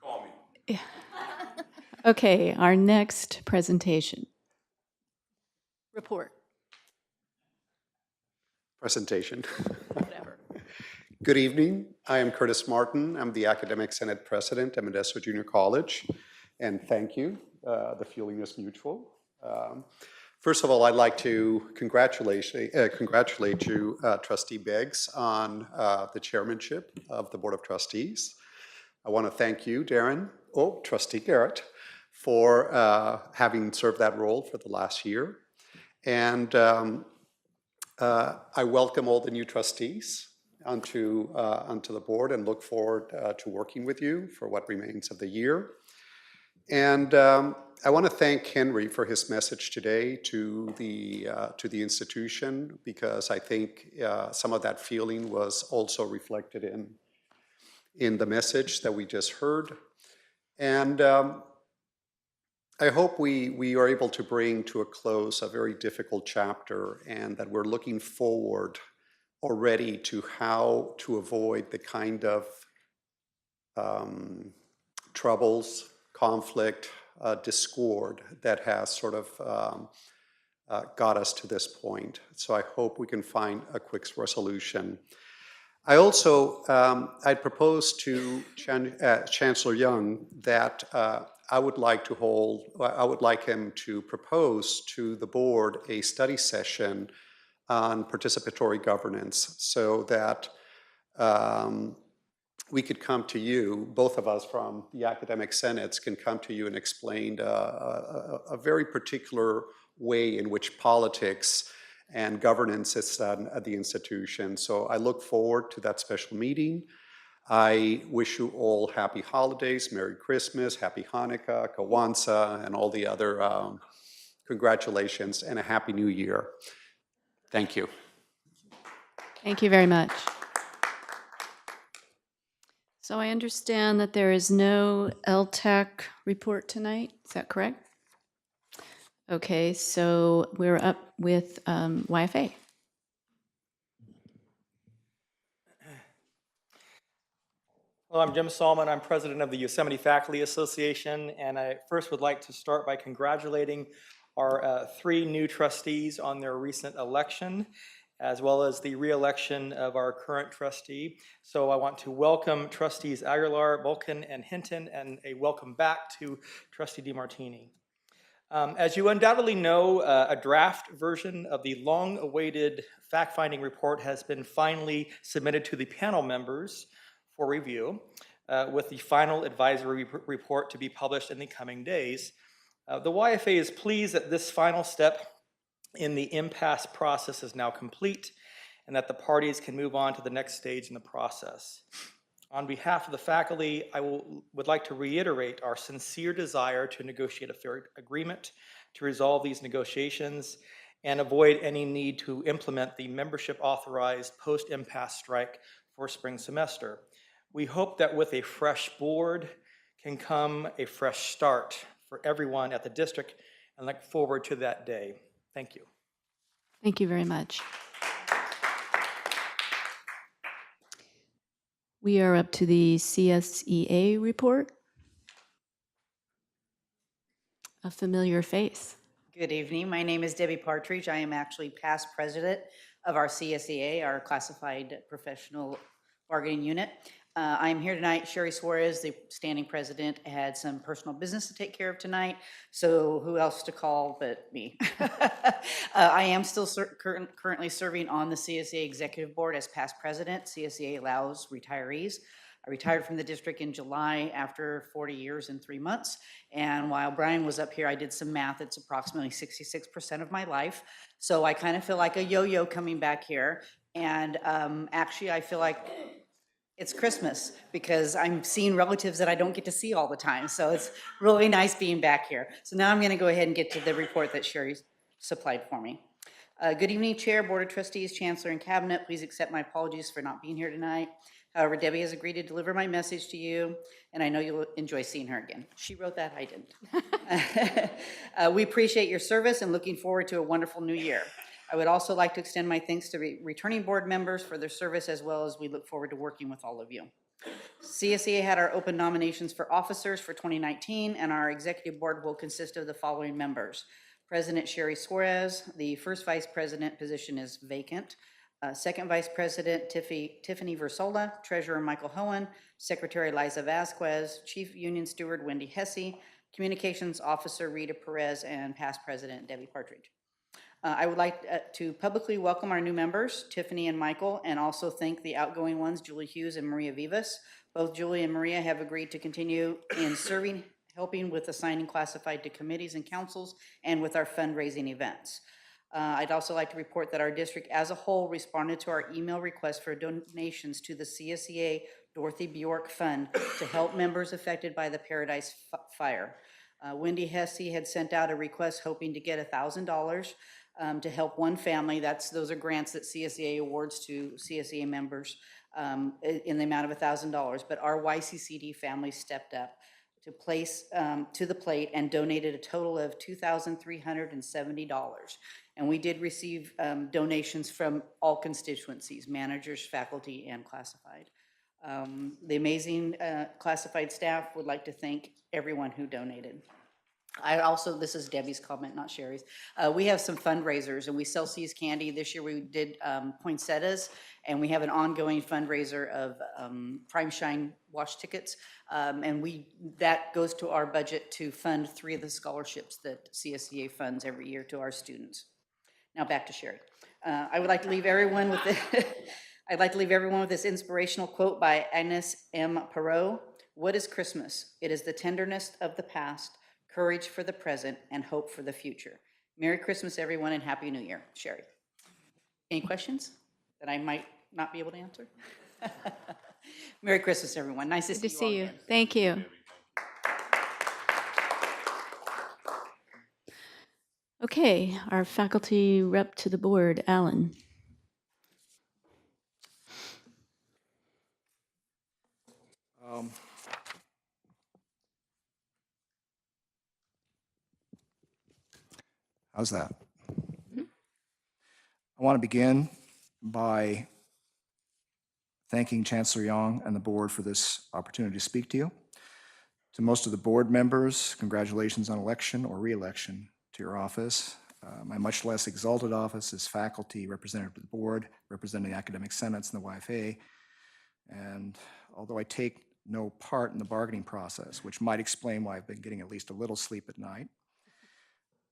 Call me. Okay, our next presentation. Report. Presentation. Whatever. Good evening. I am Curtis Martin. I'm the Academic Senate President at Modesto Junior College. And thank you. The feeling is mutual. First of all, I'd like to congratulate you, Trustee Beggs, on the chairmanship of the Board of Trustees. I want to thank you, Trustee Garrett, for having served that role for the last year. And I welcome all the new trustees onto the board and look forward to working with you for what remains of the year. And I want to thank Henry for his message today to the institution, because I think some of that feeling was also reflected in the message that we just heard. And I hope we are able to bring to a close a very difficult chapter, and that we're looking forward already to how to avoid the kind of troubles, conflict, discord that has sort of got us to this point. So I hope we can find a quick resolution. I also, I'd propose to Chancellor Young that I would like him to propose to the board a study session on participatory governance, so that we could come to you, both of us from the academic senates can come to you and explain a very particular way in which politics and governance is done at the institution. So I look forward to that special meeting. I wish you all happy holidays, Merry Christmas, Happy Hanukkah, Kwanzaa, and all the other congratulations, and a Happy New Year. Thank you. Thank you very much. So I understand that there is no LTAC report tonight. Is that correct? Okay, so we're up with YFA. Hello, I'm Jim Salmon. I'm president of the Yosemite Faculty Association, and I first would like to start by congratulating our 3 new trustees on their recent election, as well as the re-election of our current trustee. So I want to welcome trustees Aguilar, Vulcan, and Hinton, and a welcome back to Trustee DeMartini. As you undoubtedly know, a draft version of the long-awaited fact-finding report has been finally submitted to the panel members for review, with the final advisory report to be published in the coming days. The YFA is pleased that this final step in the impasse process is now complete, and that the parties can move on to the next stage in the process. On behalf of the faculty, I would like to reiterate our sincere desire to negotiate a fair agreement to resolve these negotiations and avoid any need to implement the membership-authorized post-impasse strike for spring semester. We hope that with a fresh board can come a fresh start for everyone at the district, and look forward to that day. Thank you. Thank you very much. We are up to the CSEA report. A familiar face. Good evening. My name is Debbie Partridge. I am actually past president of our CSEA, our Classified Professional Bargaining Unit. I'm here tonight. Sherry Suarez, the standing president, had some personal business to take care of tonight, so who else to call but me? I am still currently serving on the CSEA Executive Board as past president. CSEA allows retirees. I retired from the district in July after 40 years and 3 months, and while Brian was up here, I did some math. It's approximately 66% of my life, so I kind of feel like a yo-yo coming back here, and actually I feel like it's Christmas because I'm seeing relatives that I don't get to see all the time. So it's really nice being back here. So now I'm going to go ahead and get to the report that Sherry supplied for me. Good evening, Chair, Board of Trustees, Chancellor, and Cabinet. Please accept my apologies for not being here tonight. However, Debbie has agreed to deliver my message to you, and I know you'll enjoy seeing her again. She wrote that, I didn't. We appreciate your service and looking forward to a wonderful new year. I would also like to extend my thanks to returning board members for their service, as well as we look forward to working with all of you. CSEA had our open nominations for officers for 2019, and our executive board will consist of the following members. President Sherry Suarez, the first vice president position is vacant. Second vice president Tiffany Versola, treasurer Michael Hohen, secretary Liza Vasquez, chief union steward Wendy Hesse, communications officer Rita Perez, and past president Debbie Partridge. I would like to publicly welcome our new members, Tiffany and Michael, and also thank the outgoing ones, Julie Hughes and Maria Vivas. Both Julie and Maria have agreed to continue in serving, helping with assigning classified to committees and councils, and with our fundraising events. I'd also like to report that our district as a whole responded to our email request for donations to the CSEA Dorothy Bjork Fund to help members affected by the Paradise Fire. Wendy Hesse had sent out a request hoping to get $1,000 to help one family. Those are grants that CSEA awards to CSEA members in the amount of $1,000. But our YCCD family stepped up to the plate and donated a total of $2,370. And we did receive donations from all constituencies, managers, faculty, and classified. The amazing classified staff would like to thank everyone who donated. This is Debbie's comment, not Sherry's. We have some fundraisers and we sell See's candy. This year we did poinsettias, and we have an ongoing fundraiser of Prime Shine wash tickets. And that goes to our budget to fund 3 of the scholarships that CSEA funds every year to our students. Now back to Sherry. I would like to leave everyone with this inspirational quote by Agnes M. Perot. What is Christmas? It is the tenderness of the past, courage for the present, and hope for the future. Merry Christmas, everyone, and Happy New Year. Sherry. Any questions that I might not be able to answer? Merry Christmas, everyone. Nice to see you. Thank you. Okay, our faculty rep to the board, Alan. How's that? I want to begin by thanking Chancellor Young and the board for this opportunity to speak to you. To most of the board members, congratulations on election or re-election to your office. My much less exalted office is faculty representative to the board, representing the academic senates and the YFA. And although I take no part in the bargaining process, which might explain why I've been getting at least a little sleep at night,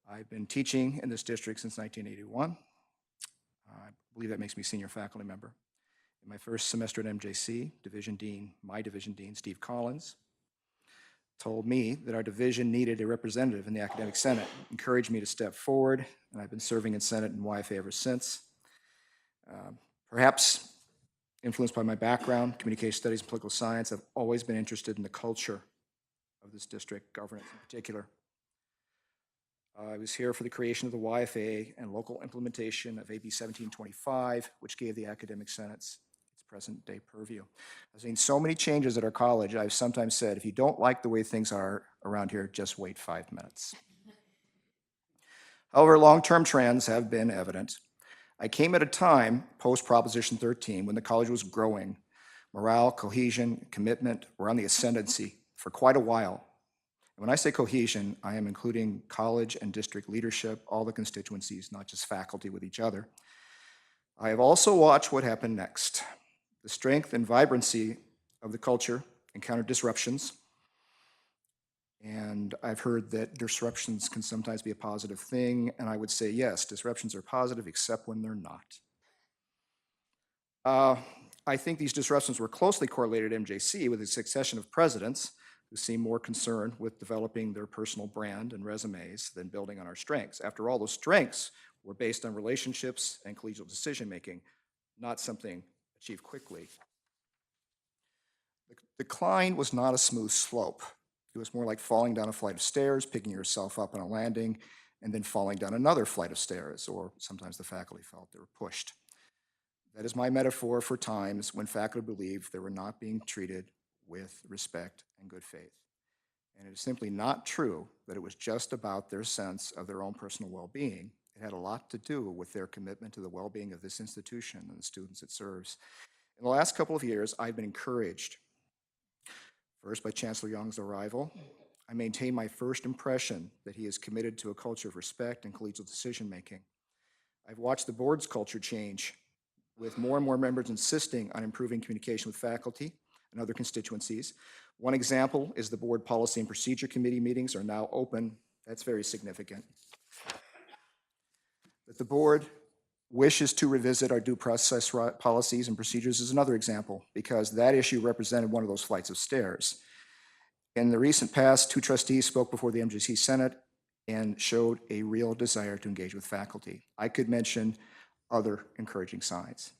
I've been teaching in this district since 1981. I believe that makes me senior faculty member. In my first semester at MJC, my division dean, Steve Collins, told me that our division needed a representative in the academic senate, encouraged me to step forward, and I've been serving in Senate and YFA ever since. Perhaps influenced by my background, communication studies and political science, I've always been interested in the culture of this district, governance in particular. I was here for the creation of the YFA and local implementation of AB 1725, which gave the academic senates its present-day purview. I've seen so many changes at our college, I've sometimes said, if you don't like the way things are around here, just wait 5 minutes. However, long-term trends have been evident. I came at a time, post-Proposition 13, when the college was growing. Morale, cohesion, commitment were on the ascendancy for quite a while. When I say cohesion, I am including college and district leadership, all the constituencies, not just faculty with each other. I have also watched what happened next. The strength and vibrancy of the culture encounter disruptions. And I've heard that disruptions can sometimes be a positive thing, and I would say yes, disruptions are positive, except when they're not. I think these disruptions were closely correlated at MJC with a succession of presidents who seem more concerned with developing their personal brand and resumes than building on our strengths. After all, those strengths were based on relationships and collegial decision-making, not something achieved quickly. The decline was not a smooth slope. It was more like falling down a flight of stairs, picking yourself up on a landing, and then falling down another flight of stairs, or sometimes the faculty felt they were pushed. That is my metaphor for times when faculty believed they were not being treated with respect and good faith. And it is simply not true that it was just about their sense of their own personal well-being. It had a lot to do with their commitment to the well-being of this institution and the students it serves. In the last couple of years, I've been encouraged, first by Chancellor Young's arrival. I maintain my first impression that he is committed to a culture of respect and collegial decision-making. I've watched the board's culture change, with more and more members insisting on improving communication with faculty and other constituencies. One example is the board policy and procedure committee meetings are now open. That's very significant. That the board wishes to revisit our due process policies and procedures is another example, because that issue represented one of those flights of stairs. In the recent past, 2 trustees spoke before the MJC Senate and showed a real desire to engage with faculty. I could mention other encouraging signs.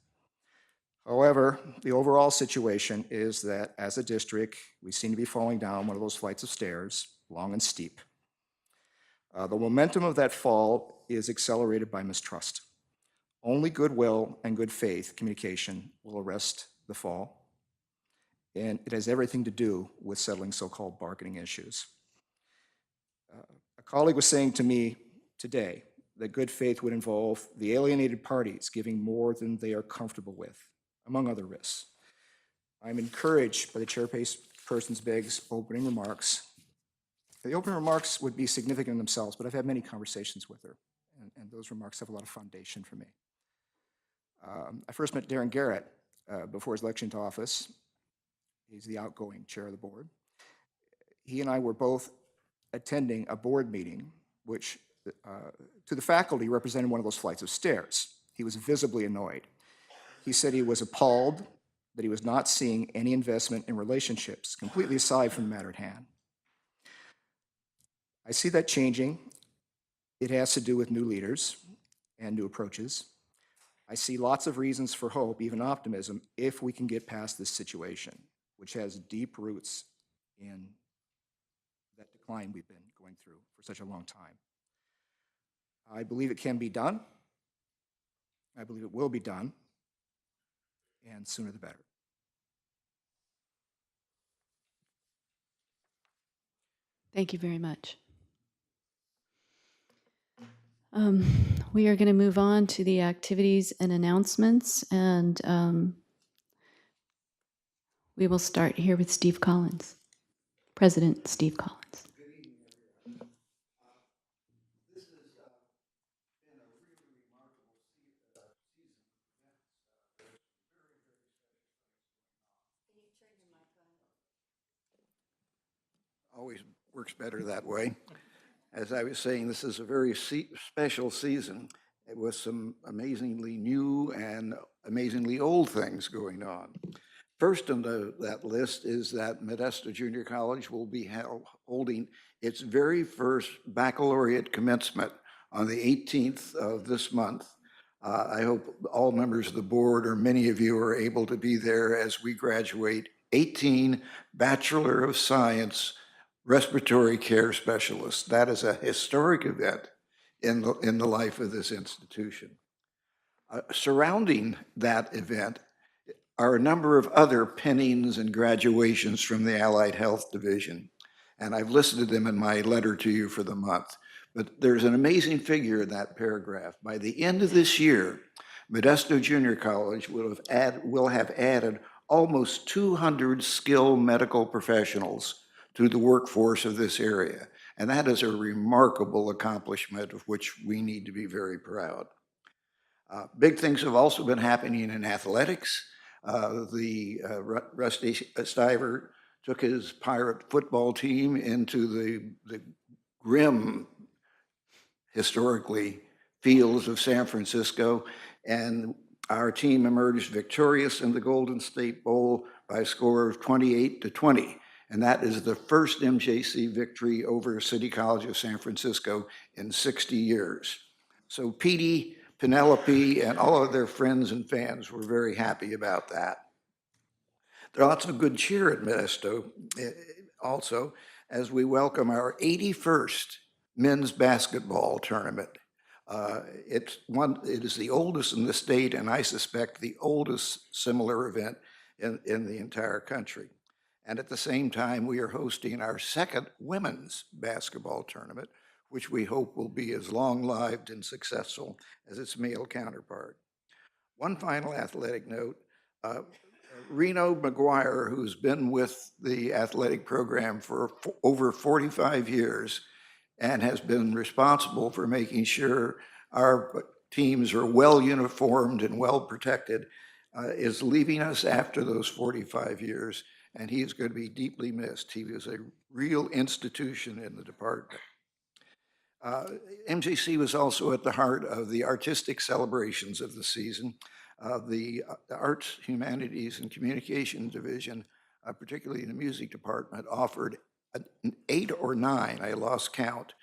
However, the overall situation is that as a district, we seem to be falling down one of those flights of stairs, long and steep. The momentum of that fall is accelerated by mistrust. Only goodwill and good faith communication will arrest the fall, and it has everything to do with settling so-called bargaining issues. A colleague was saying to me today that good faith would involve the alienated parties giving more than they are comfortable with, among other risks. I'm encouraged by the chairperson's Beg's opening remarks. The opening remarks would be significant in themselves, but I've had many conversations with her, and those remarks have a lot of foundation for me. I first met Darren Garrett before his election to office. He's the outgoing chair of the board. He and I were both attending a board meeting, which to the faculty represented one of those flights of stairs. He was visibly annoyed. He said he was appalled that he was not seeing any investment in relationships, completely aside from the matter at hand. I see that changing. It has to do with new leaders and new approaches. I see lots of reasons for hope, even optimism, if we can get past this situation, which has deep roots in that decline we've been going through for such a long time. I believe it can be done. I believe it will be done, and sooner the better. Thank you very much. We are going to move on to the activities and announcements, and we will start here with Steve Collins, President Steve Collins. Always works better that way. As I was saying, this is a very special season with some amazingly new and amazingly old things going on. First on that list is that Modesto Junior College will be holding its very first baccalaureate commencement on the 18th of this month. I hope all members of the board, or many of you, are able to be there as we graduate 18 Bachelor of Science respiratory care specialists. That is a historic event in the life of this institution. Surrounding that event are a number of other pennings and graduations from the Allied Health Division, and I've listed them in my letter to you for the month. But there's an amazing figure in that paragraph. By the end of this year, Modesto Junior College will have added almost 200 skilled medical professionals to the workforce of this area. And that is a remarkable accomplishment of which we need to be very proud. Big things have also been happening in athletics. Rusty Stiver took his Pirate football team into the grim, historically, fields of San Francisco, and our team emerged victorious in the Golden State Bowl by a score of 28-20. And that is the first MJC victory over City College of San Francisco in 60 years. So Petey, Penelope, and all of their friends and fans were very happy about that. There are lots of good cheer at Modesto also, as we welcome our 81st men's basketball tournament. It is the oldest in the state, and I suspect the oldest similar event in the entire country. And at the same time, we are hosting our second women's basketball tournament, which we hope will be as long-lived and successful as its male counterpart. One final athletic note, Reno McGuire, who's been with the athletic program for over 45 years and has been responsible for making sure our teams are well uniformed and well protected, is leaving us after those 45 years, and he is going to be deeply missed. He was a real institution in the department. MJC was also at the heart of the artistic celebrations of the season. The Arts, Humanities, and Communications Division, particularly in the music department, offered 8 or 9, I lost count,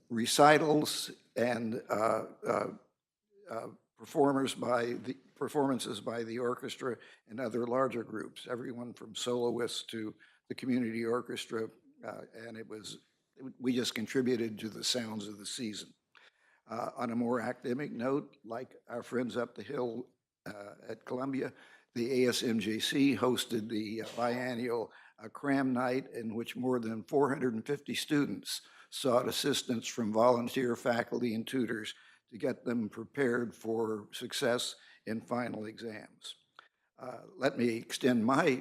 recitals and performances by the orchestra and other larger groups, everyone from soloists to the community orchestra, and we just contributed to the sounds of the season. On a more academic note, like our friends up the hill at Columbia, the ASMJC hosted the biannual cram night, in which more than 450 students sought assistance from volunteer faculty and tutors to get them prepared for success in final exams. Let me extend my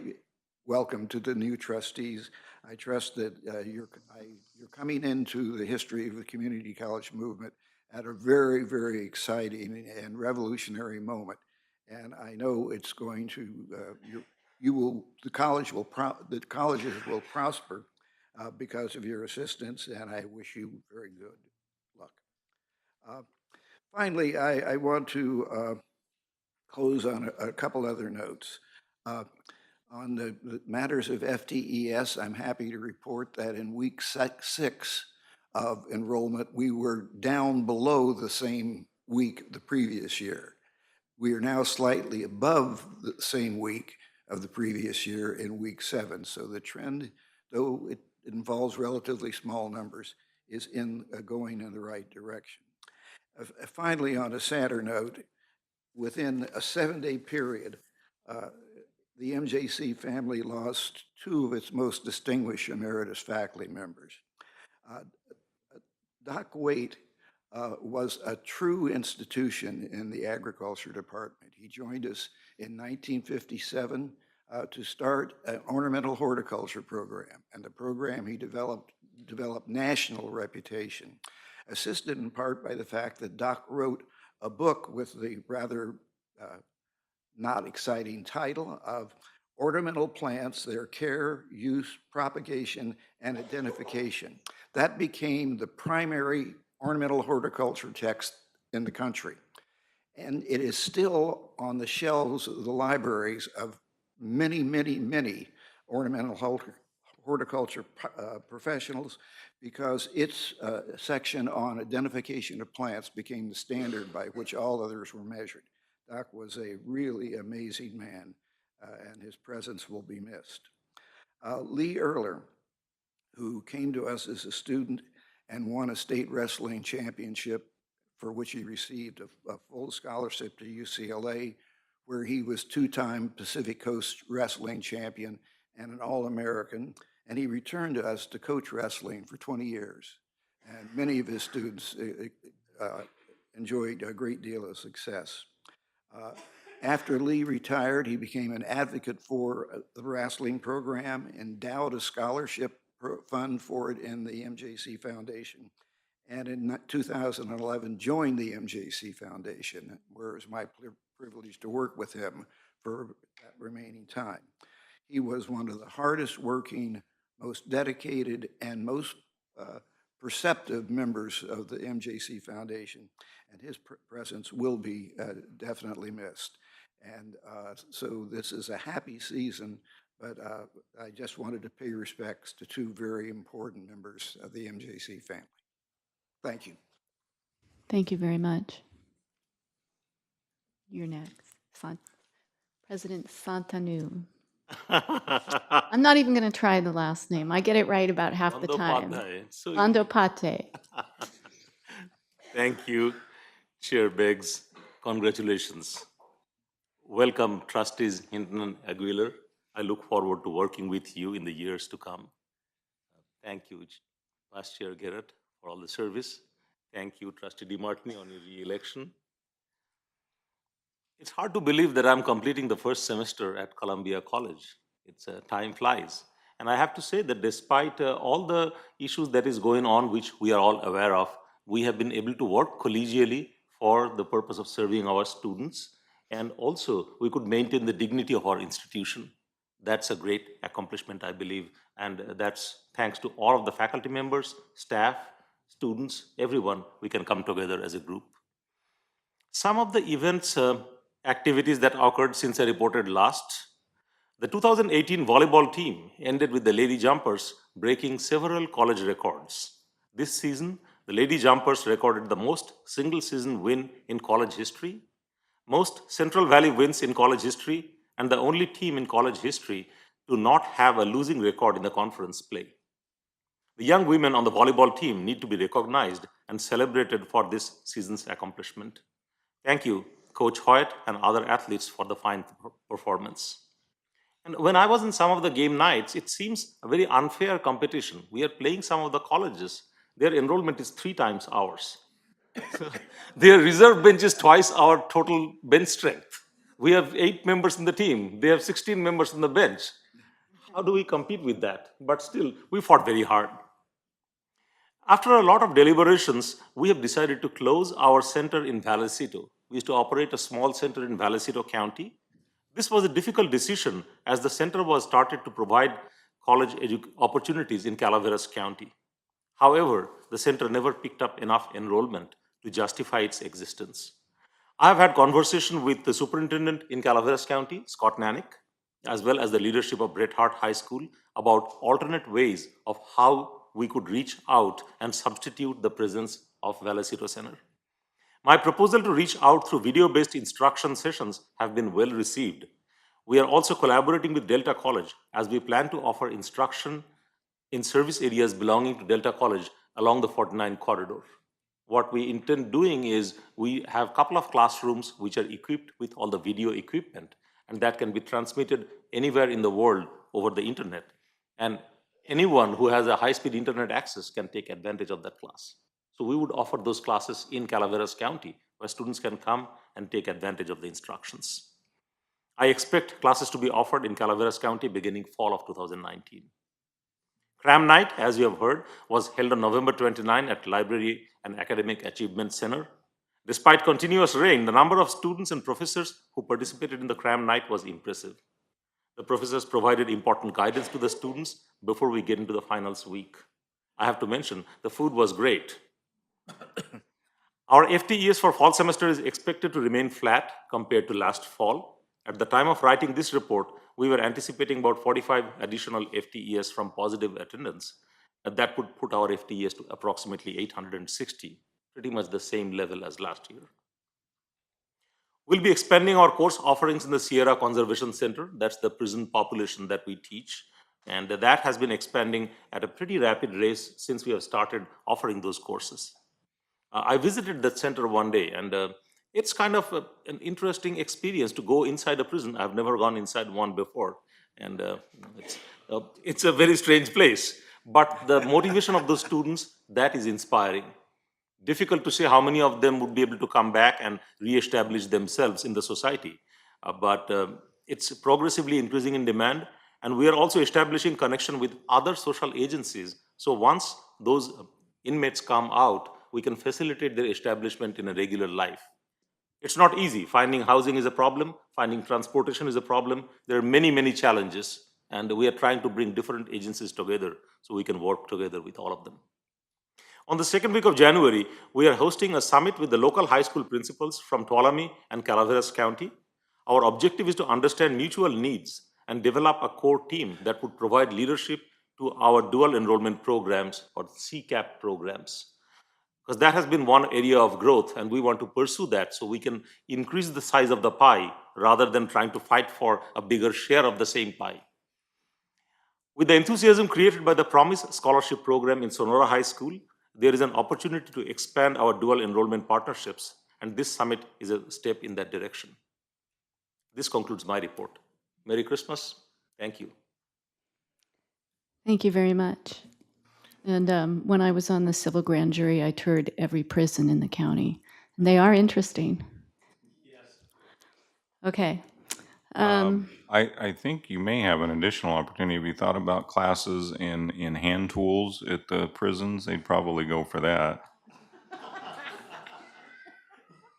welcome to the new trustees. I trust that you're coming into the history of the community college movement at a very, very exciting and revolutionary moment. And I know it's going to, the colleges will prosper because of your assistance, and I wish you very good luck. Finally, I want to close on a couple other notes. On the matters of FTES, I'm happy to report that in week 6 of enrollment, we were down below the same week the previous year. We are now slightly above the same week of the previous year in week 7. So the trend, though it involves relatively small numbers, is going in the right direction. Finally, on a sadder note, within a 7-day period, the MJC family lost 2 of its most distinguished emeritus faculty members. Doc Waite was a true institution in the agriculture department. He joined us in 1957 to start an ornamental horticulture program, and the program he developed national reputation, assisted in part by the fact that Doc wrote a book with the rather not exciting title of Ornamental Plants, Their Care, Use, Propagation, and Identification. That became the primary ornamental horticulture text in the country. And it is still on the shelves of the libraries of many, many, many ornamental horticulture professionals, because its section on identification of plants became the standard by which all others were measured. Doc was a really amazing man, and his presence will be missed. Lee Erler, who came to us as a student and won a state wrestling championship, for which he received a full scholarship to UCLA, where he was 2-time Pacific Coast wrestling champion and an All-American, and he returned to us to coach wrestling for 20 years. And many of his students enjoyed a great deal of success. After Lee retired, he became an advocate for the wrestling program, endowed a scholarship fund for it in the MJC Foundation, and in 2011 joined the MJC Foundation, where it was my privilege to work with him for that remaining time. He was one of the hardest working, most dedicated, and most perceptive members of the MJC Foundation, and his presence will be definitely missed. And so this is a happy season, but I just wanted to pay respects to two very important members of the MJC family. Thank you. Thank you very much. You're next. President Santanu. I'm not even going to try the last name. I get it right about half the time. Bandopate. Thank you, Chair Beggs. Congratulations. Welcome, trustees Hinton and Aguilar. I look forward to working with you in the years to come. Thank you, Vice Chair Garrett, for all the service. Thank you, Trustee DeMartini, on your re-election. It's hard to believe that I'm completing the first semester at Columbia College. Time flies. And I have to say that despite all the issues that is going on, which we are all aware of, we have been able to work collegially for the purpose of serving our students. And also, we could maintain the dignity of our institution. That's a great accomplishment, I believe. And that's thanks to all of the faculty members, staff, students, everyone, we can come together as a group. Some of the events, activities that occurred since I reported last. The 2018 volleyball team ended with the Lady Jumpers breaking several college records. This season, the Lady Jumpers recorded the most single-season win in college history, most Central Valley wins in college history, and the only team in college history to not have a losing record in the conference play. The young women on the volleyball team need to be recognized and celebrated for this season's accomplishment. Thank you, Coach Hoyt and other athletes for the fine performance. And when I was in some of the game nights, it seems a very unfair competition. We are playing some of the colleges. Their enrollment is 3 times ours. Their reserve bench is twice our total bench strength. We have 8 members in the team. They have 16 members on the bench. How do we compete with that? But still, we fought very hard. After a lot of deliberations, we have decided to close our center in Vallecito. We used to operate a small center in Vallecito County. This was a difficult decision as the center was started to provide college opportunities in Calaveras County. However, the center never picked up enough enrollment to justify its existence. I have had conversation with the superintendent in Calaveras County, Scott Nanick, as well as the leadership of Bret Harte High School about alternate ways of how we could reach out and substitute the presence of Vallecito Center. My proposal to reach out through video-based instruction sessions have been well received. We are also collaborating with Delta College as we plan to offer instruction in service areas belonging to Delta College along the 49 corridor. What we intend doing is we have a couple of classrooms which are equipped with all the video equipment, and that can be transmitted anywhere in the world over the internet. And anyone who has a high-speed internet access can take advantage of that class. So we would offer those classes in Calaveras County where students can come and take advantage of the instructions. I expect classes to be offered in Calaveras County beginning fall of 2019. Cram Night, as you have heard, was held on November 29 at Library and Academic Achievement Center. Despite continuous rain, the number of students and professors who participated in the Cram Night was impressive. The professors provided important guidance to the students before we get into the finals week. I have to mention, the food was great. Our FTEs for fall semester is expected to remain flat compared to last fall. At the time of writing this report, we were anticipating about 45 additional FTEs from positive attendance. That would put our FTEs to approximately 860, pretty much the same level as last year. We'll be expanding our course offerings in the Sierra Conservation Center. That's the prison population that we teach. And that has been expanding at a pretty rapid rate since we have started offering those courses. I visited that center one day, and it's kind of an interesting experience to go inside a prison. I've never gone inside one before, and it's a very strange place. But the motivation of those students, that is inspiring. Difficult to say how many of them would be able to come back and reestablish themselves in the society. But it's progressively increasing in demand, and we are also establishing connection with other social agencies. So once those inmates come out, we can facilitate their establishment in a regular life. It's not easy. Finding housing is a problem, finding transportation is a problem. There are many, many challenges, and we are trying to bring different agencies together so we can work together with all of them. On the second week of January, we are hosting a summit with the local high school principals from Tuolumne and Calaveras County. Our objective is to understand mutual needs and develop a core team that would provide leadership to our dual enrollment programs or CCAP programs. Because that has been one area of growth, and we want to pursue that so we can increase the size of the pie rather than trying to fight for a bigger share of the same pie. With the enthusiasm created by the Promise Scholarship Program in Sonora High School, there is an opportunity to expand our dual enrollment partnerships, and this summit is a step in that direction. This concludes my report. Merry Christmas. Thank you. Thank you very much. And when I was on the civil grand jury, I toured every prison in the county. And they are interesting. Yes. Okay. I think you may have an additional opportunity. If you thought about classes in hand tools at the prisons, they'd probably go for that.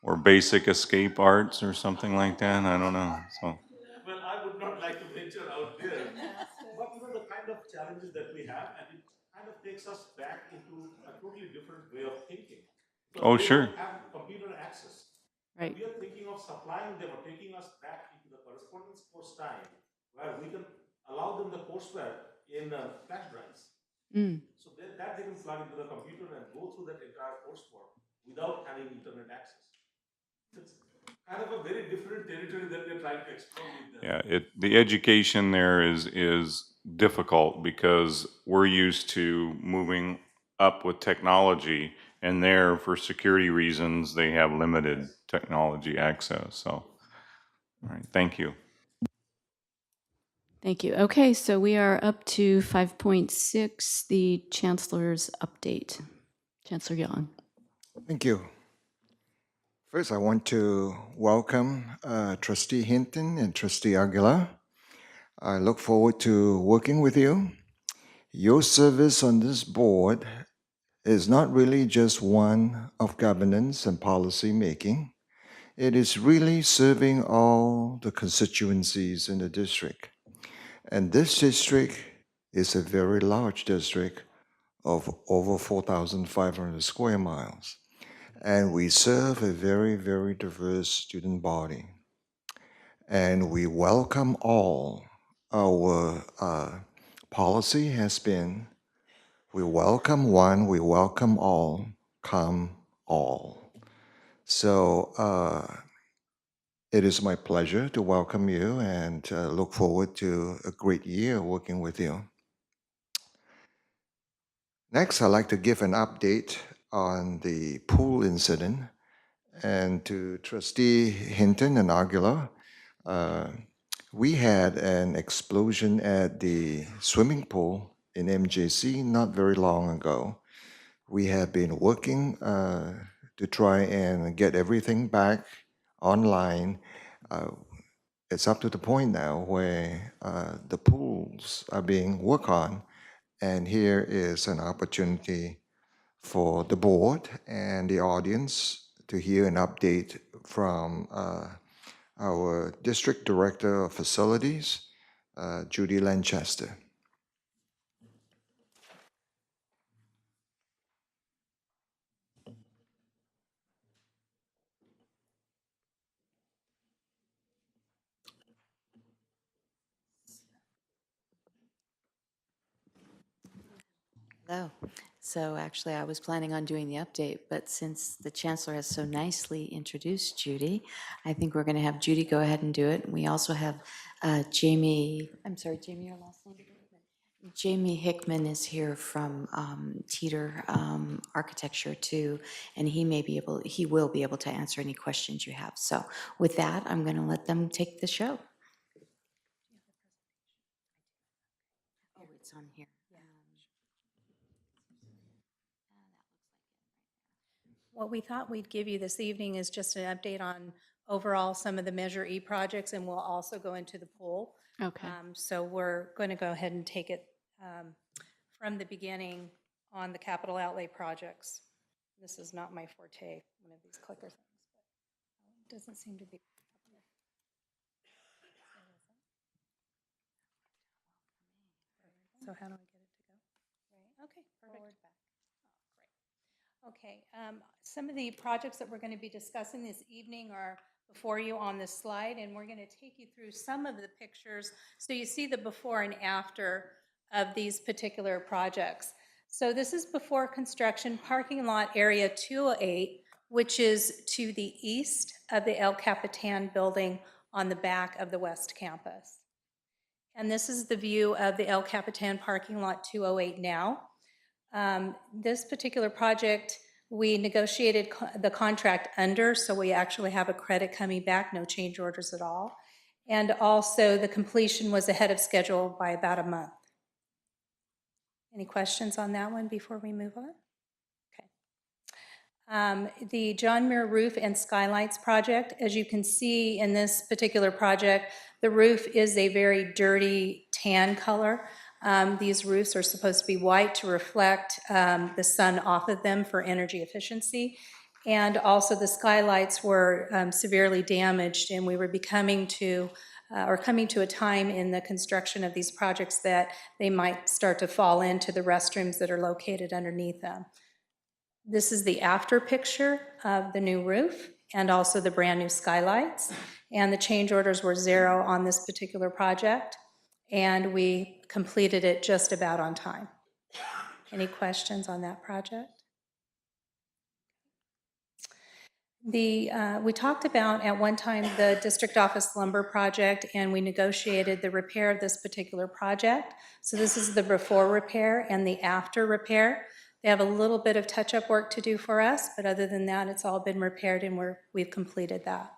Or basic escape arts or something like that. I don't know. So. Well, I would not like to venture out there, but the kind of challenges that we have, and it kind of takes us back into a totally different way of thinking. Oh, sure. We have computer access. Right. We are thinking of supplying them or taking us back into the correspondence course time, where we can allow them the courseware in flash drives. So that they can plug into the computer and go through that entire coursework without having internet access. It's kind of a very different territory that we're trying to explore with them. Yeah, the education there is difficult because we're used to moving up with technology, and there, for security reasons, they have limited technology access. So, all right, thank you. Thank you. Okay, so we are up to 5.6, the Chancellor's update. Chancellor Yang. Thank you. First, I want to welcome Trustee Hinton and Trustee Aguilar. I look forward to working with you. Your service on this board is not really just one of governance and policy making. It is really serving all the constituencies in the district. And this district is a very large district of over 4,500 square miles. And we serve a very, very diverse student body. And we welcome all. Our policy has been, we welcome one, we welcome all, come all. So it is my pleasure to welcome you and look forward to a great year working with you. Next, I'd like to give an update on the pool incident. And to Trustee Hinton and Aguilar, we had an explosion at the swimming pool in MJC not very long ago. We have been working to try and get everything back online. It's up to the point now where the pools are being worked on, and here is an opportunity for the board and the audience to hear an update from our District Director of Facilities, Judy Lanchester. Hello. So actually, I was planning on doing the update, but since the Chancellor has so nicely introduced Judy, I think we're going to have Judy go ahead and do it. We also have Jamie, I'm sorry, Jamie, your last name? Jamie Hickman is here from Teeter Architecture too, and he will be able to answer any questions you have. So with that, I'm going to let them take the show. Oh, it's on here. What we thought we'd give you this evening is just an update on overall some of the Measure E projects, and we'll also go into the pool. Okay. So we're going to go ahead and take it from the beginning on the capital outlay projects. This is not my forte, one of these clicker things. doesn't seem to be. So how do I get it to go? Right. Okay, perfect. Oh, great. Okay, some of the projects that we're going to be discussing this evening are before you on this slide, and we're going to take you through some of the pictures so you see the before and after of these particular projects. So this is before construction parking lot area 208, which is to the east of the El Capitan building on the back of the West Campus. And this is the view of the El Capitan parking lot 208 now. This particular project, we negotiated the contract under, so we actually have a credit coming back, no change orders at all. And also the completion was ahead of schedule by about a month. Any questions on that one before we move on? The John Muir Roof and Skylights project, as you can see in this particular project, the roof is a very dirty tan color. These roofs are supposed to be white to reflect the sun off of them for energy efficiency. And also the skylights were severely damaged, and we were coming to a time in the construction of these projects that they might start to fall into the restrooms that are located underneath them. This is the after picture of the new roof and also the brand new skylights. And the change orders were 0 on this particular project, and we completed it just about on time. Any questions on that project? We talked about at one time the district office lumber project, and we negotiated the repair of this particular project. So this is the before repair and the after repair. They have a little bit of touch-up work to do for us, but other than that, it's all been repaired and we've completed that.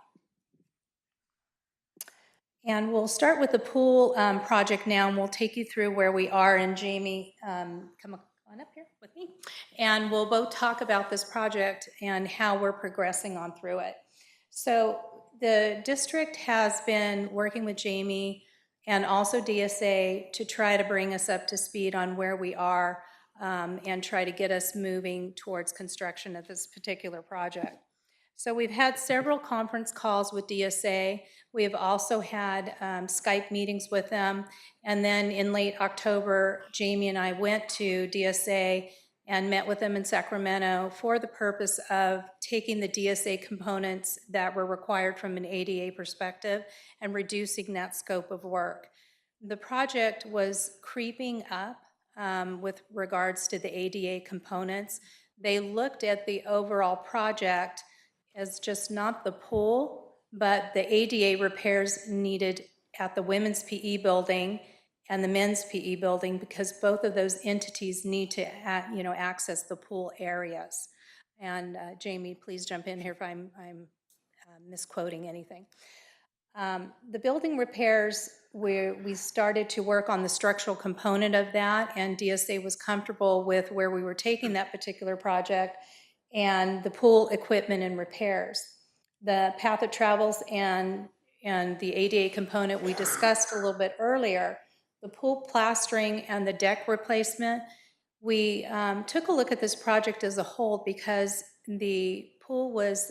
And we'll start with the pool project now, and we'll take you through where we are. And Jamie, come on up here with me. And we'll both talk about this project and how we're progressing on through it. So the district has been working with Jamie and also DSA to try to bring us up to speed on where we are and try to get us moving towards construction of this particular project. So we've had several conference calls with DSA. We have also had Skype meetings with them. And then in late October, Jamie and I went to DSA and met with them in Sacramento for the purpose of taking the DSA components that were required from an ADA perspective and reducing that scope of work. The project was creeping up with regards to the ADA components. They looked at the overall project as just not the pool, but the ADA repairs needed at the women's PE building and the men's PE building, because both of those entities need to access the pool areas. And Jamie, please jump in here if I'm misquoting anything. The building repairs, we started to work on the structural component of that, and DSA was comfortable with where we were taking that particular project and the pool equipment and repairs. The path of travels and the ADA component we discussed a little bit earlier. The pool plastering and the deck replacement, we took a look at this project as a whole because the pool was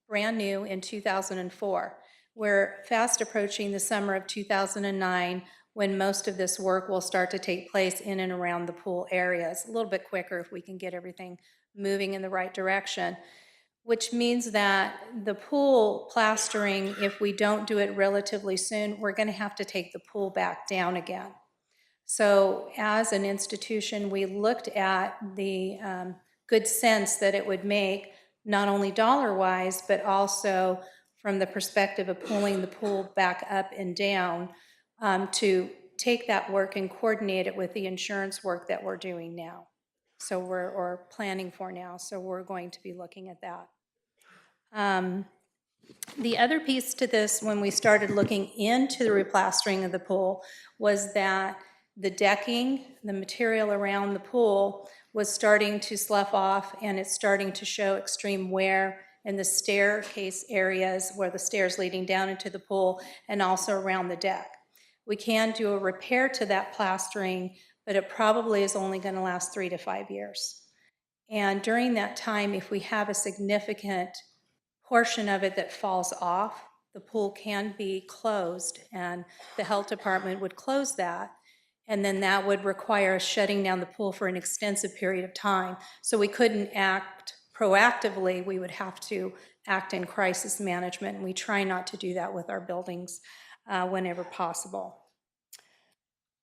brand new in 2004. We're fast approaching the summer of 2009 when most of this work will start to take place in and around the pool areas. A little bit quicker if we can get everything moving in the right direction, which means that the pool plastering, if we don't do it relatively soon, we're going to have to take the pool back down again. So as an institution, we looked at the good sense that it would make, not only dollar-wise, but also from the perspective of pulling the pool back up and down to take that work and coordinate it with the insurance work that we're doing now. So or planning for now. So we're going to be looking at that. The other piece to this, when we started looking into the replastering of the pool, was that the decking, the material around the pool, was starting to slough off, and it's starting to show extreme wear in the staircase areas where the stairs leading down into the pool and also around the deck. We can do a repair to that plastering, but it probably is only going to last 3 to 5 years. And during that time, if we have a significant portion of it that falls off, the pool can be closed, and the health department would close that. And then that would require us shutting down the pool for an extensive period of time. So we couldn't act proactively, we would have to act in crisis management, and we try not to do that with our buildings whenever possible.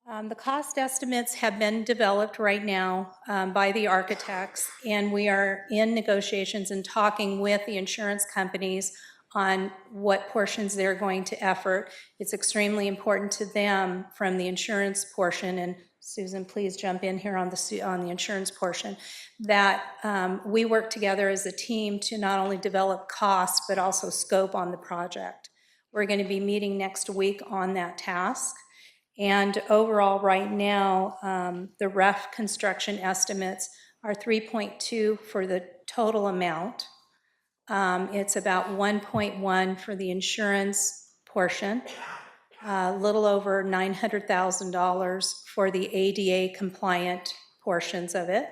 The cost estimates have been developed right now by the architects, and we are in negotiations and talking with the insurance companies on what portions they're going to effort. It's extremely important to them from the insurance portion, and Susan, please jump in here on the insurance portion, that we work together as a team to not only develop costs, but also scope on the project. We're going to be meeting next week on that task. And overall, right now, the rough construction estimates are 3.2 for the total amount. It's about 1.1 for the insurance portion, a little over $900,000 for the ADA compliant portions of it,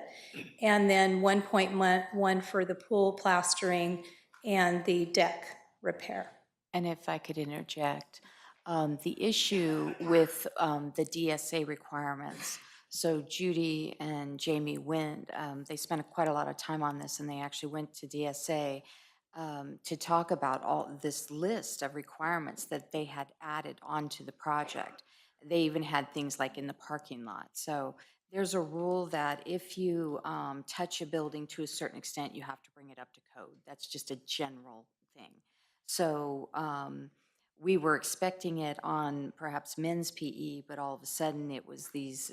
and then 1.1 for the pool plastering and the deck repair. And if I could interject, the issue with the DSA requirements, so Judy and Jamie went, they spent quite a lot of time on this, and they actually went to DSA to talk about all this list of requirements that they had added onto the project. They even had things like in the parking lot. So there's a rule that if you touch a building to a certain extent, you have to bring it up to code. That's just a general thing. So we were expecting it on perhaps men's PE, but all of a sudden it was these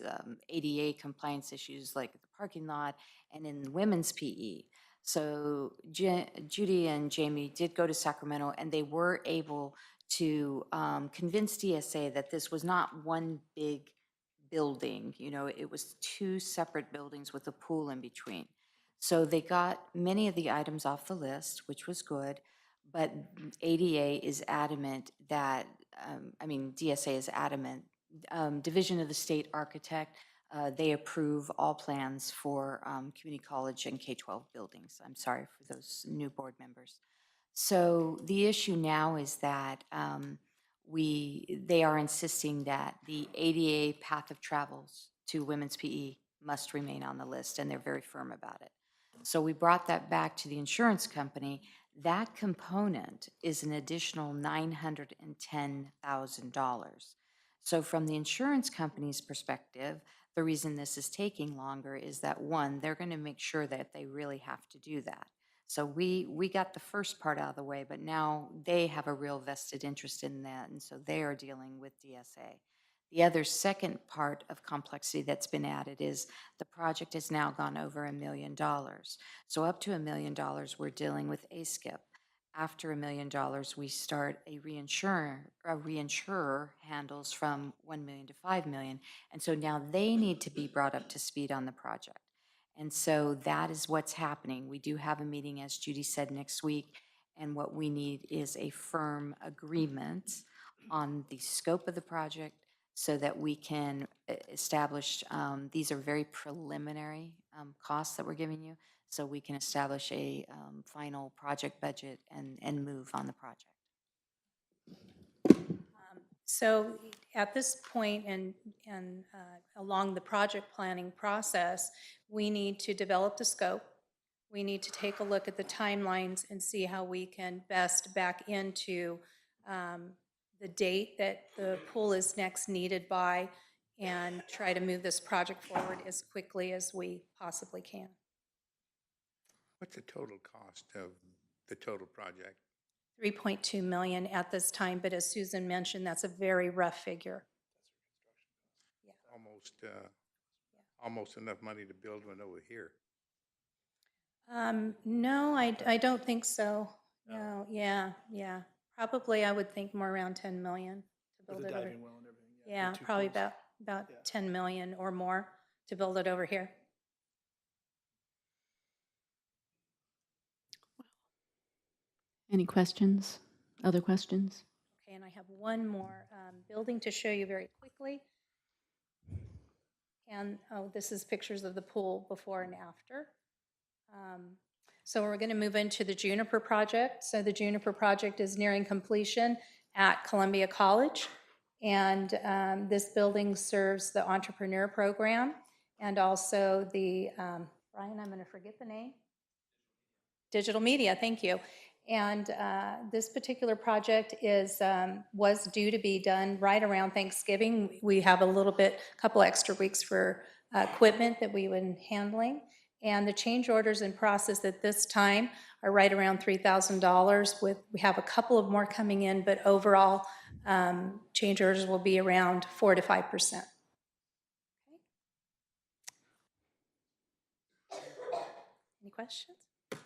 ADA compliance issues like the parking lot and in women's PE. So Judy and Jamie did go to Sacramento, and they were able to convince DSA that this was not one big building. You know, it was two separate buildings with a pool in between. So they got many of the items off the list, which was good. But ADA is adamant that, DSA is adamant. Division of the State Architect, they approve all plans for community college and K-12 buildings. I'm sorry for those new board members. So the issue now is that they are insisting that the ADA path of travels to women's PE must remain on the list, and they're very firm about it. So we brought that back to the insurance company. That component is an additional $910,000. So from the insurance company's perspective, the reason this is taking longer is that, one, they're going to make sure that they really have to do that. So we got the first part out of the way, but now they have a real vested interest in that, and so they are dealing with DSA. The other second part of complexity that's been added is the project has now gone over $1 million. So up to $1 million, we're dealing with ASCIP. After $1 million, we start a reinsurer handles from $1 million to $5 million. And so now they need to be brought up to speed on the project. And so that is what's happening. We do have a meeting, as Judy said, next week. And what we need is a firm agreement on the scope of the project, so that we can establish, these are very preliminary costs that we're giving you, so we can establish a final project budget and move on the project. So at this point and along the project planning process, we need to develop the scope. We need to take a look at the timelines and see how we can best back into the date that the pool is next needed by, and try to move this project forward as quickly as we possibly can. What's the total cost of the total project? 3.2 million at this time, but as Susan mentioned, that's a very rough figure. Almost enough money to build one over here. No, I don't think so. No, yeah. Probably I would think more around 10 million to build it over. Well and everything. Yeah, probably about 10 million or more to build it over here. Any questions? Other questions? Okay, and I have one more building to show you very quickly. And this is pictures of the pool before and after. So we're going to move into the Juniper project. So the Juniper project is nearing completion at Columbia College. And this building serves the entrepreneur program and also the, Brian, I'm going to forget the name. Digital media, thank you. And this particular project was due to be done right around Thanksgiving. We have a couple extra weeks for equipment that we were handling. And the change orders in process at this time are right around $3,000. We have a couple of more coming in, but overall change orders will be around 4 to 5%. Any questions? Okay.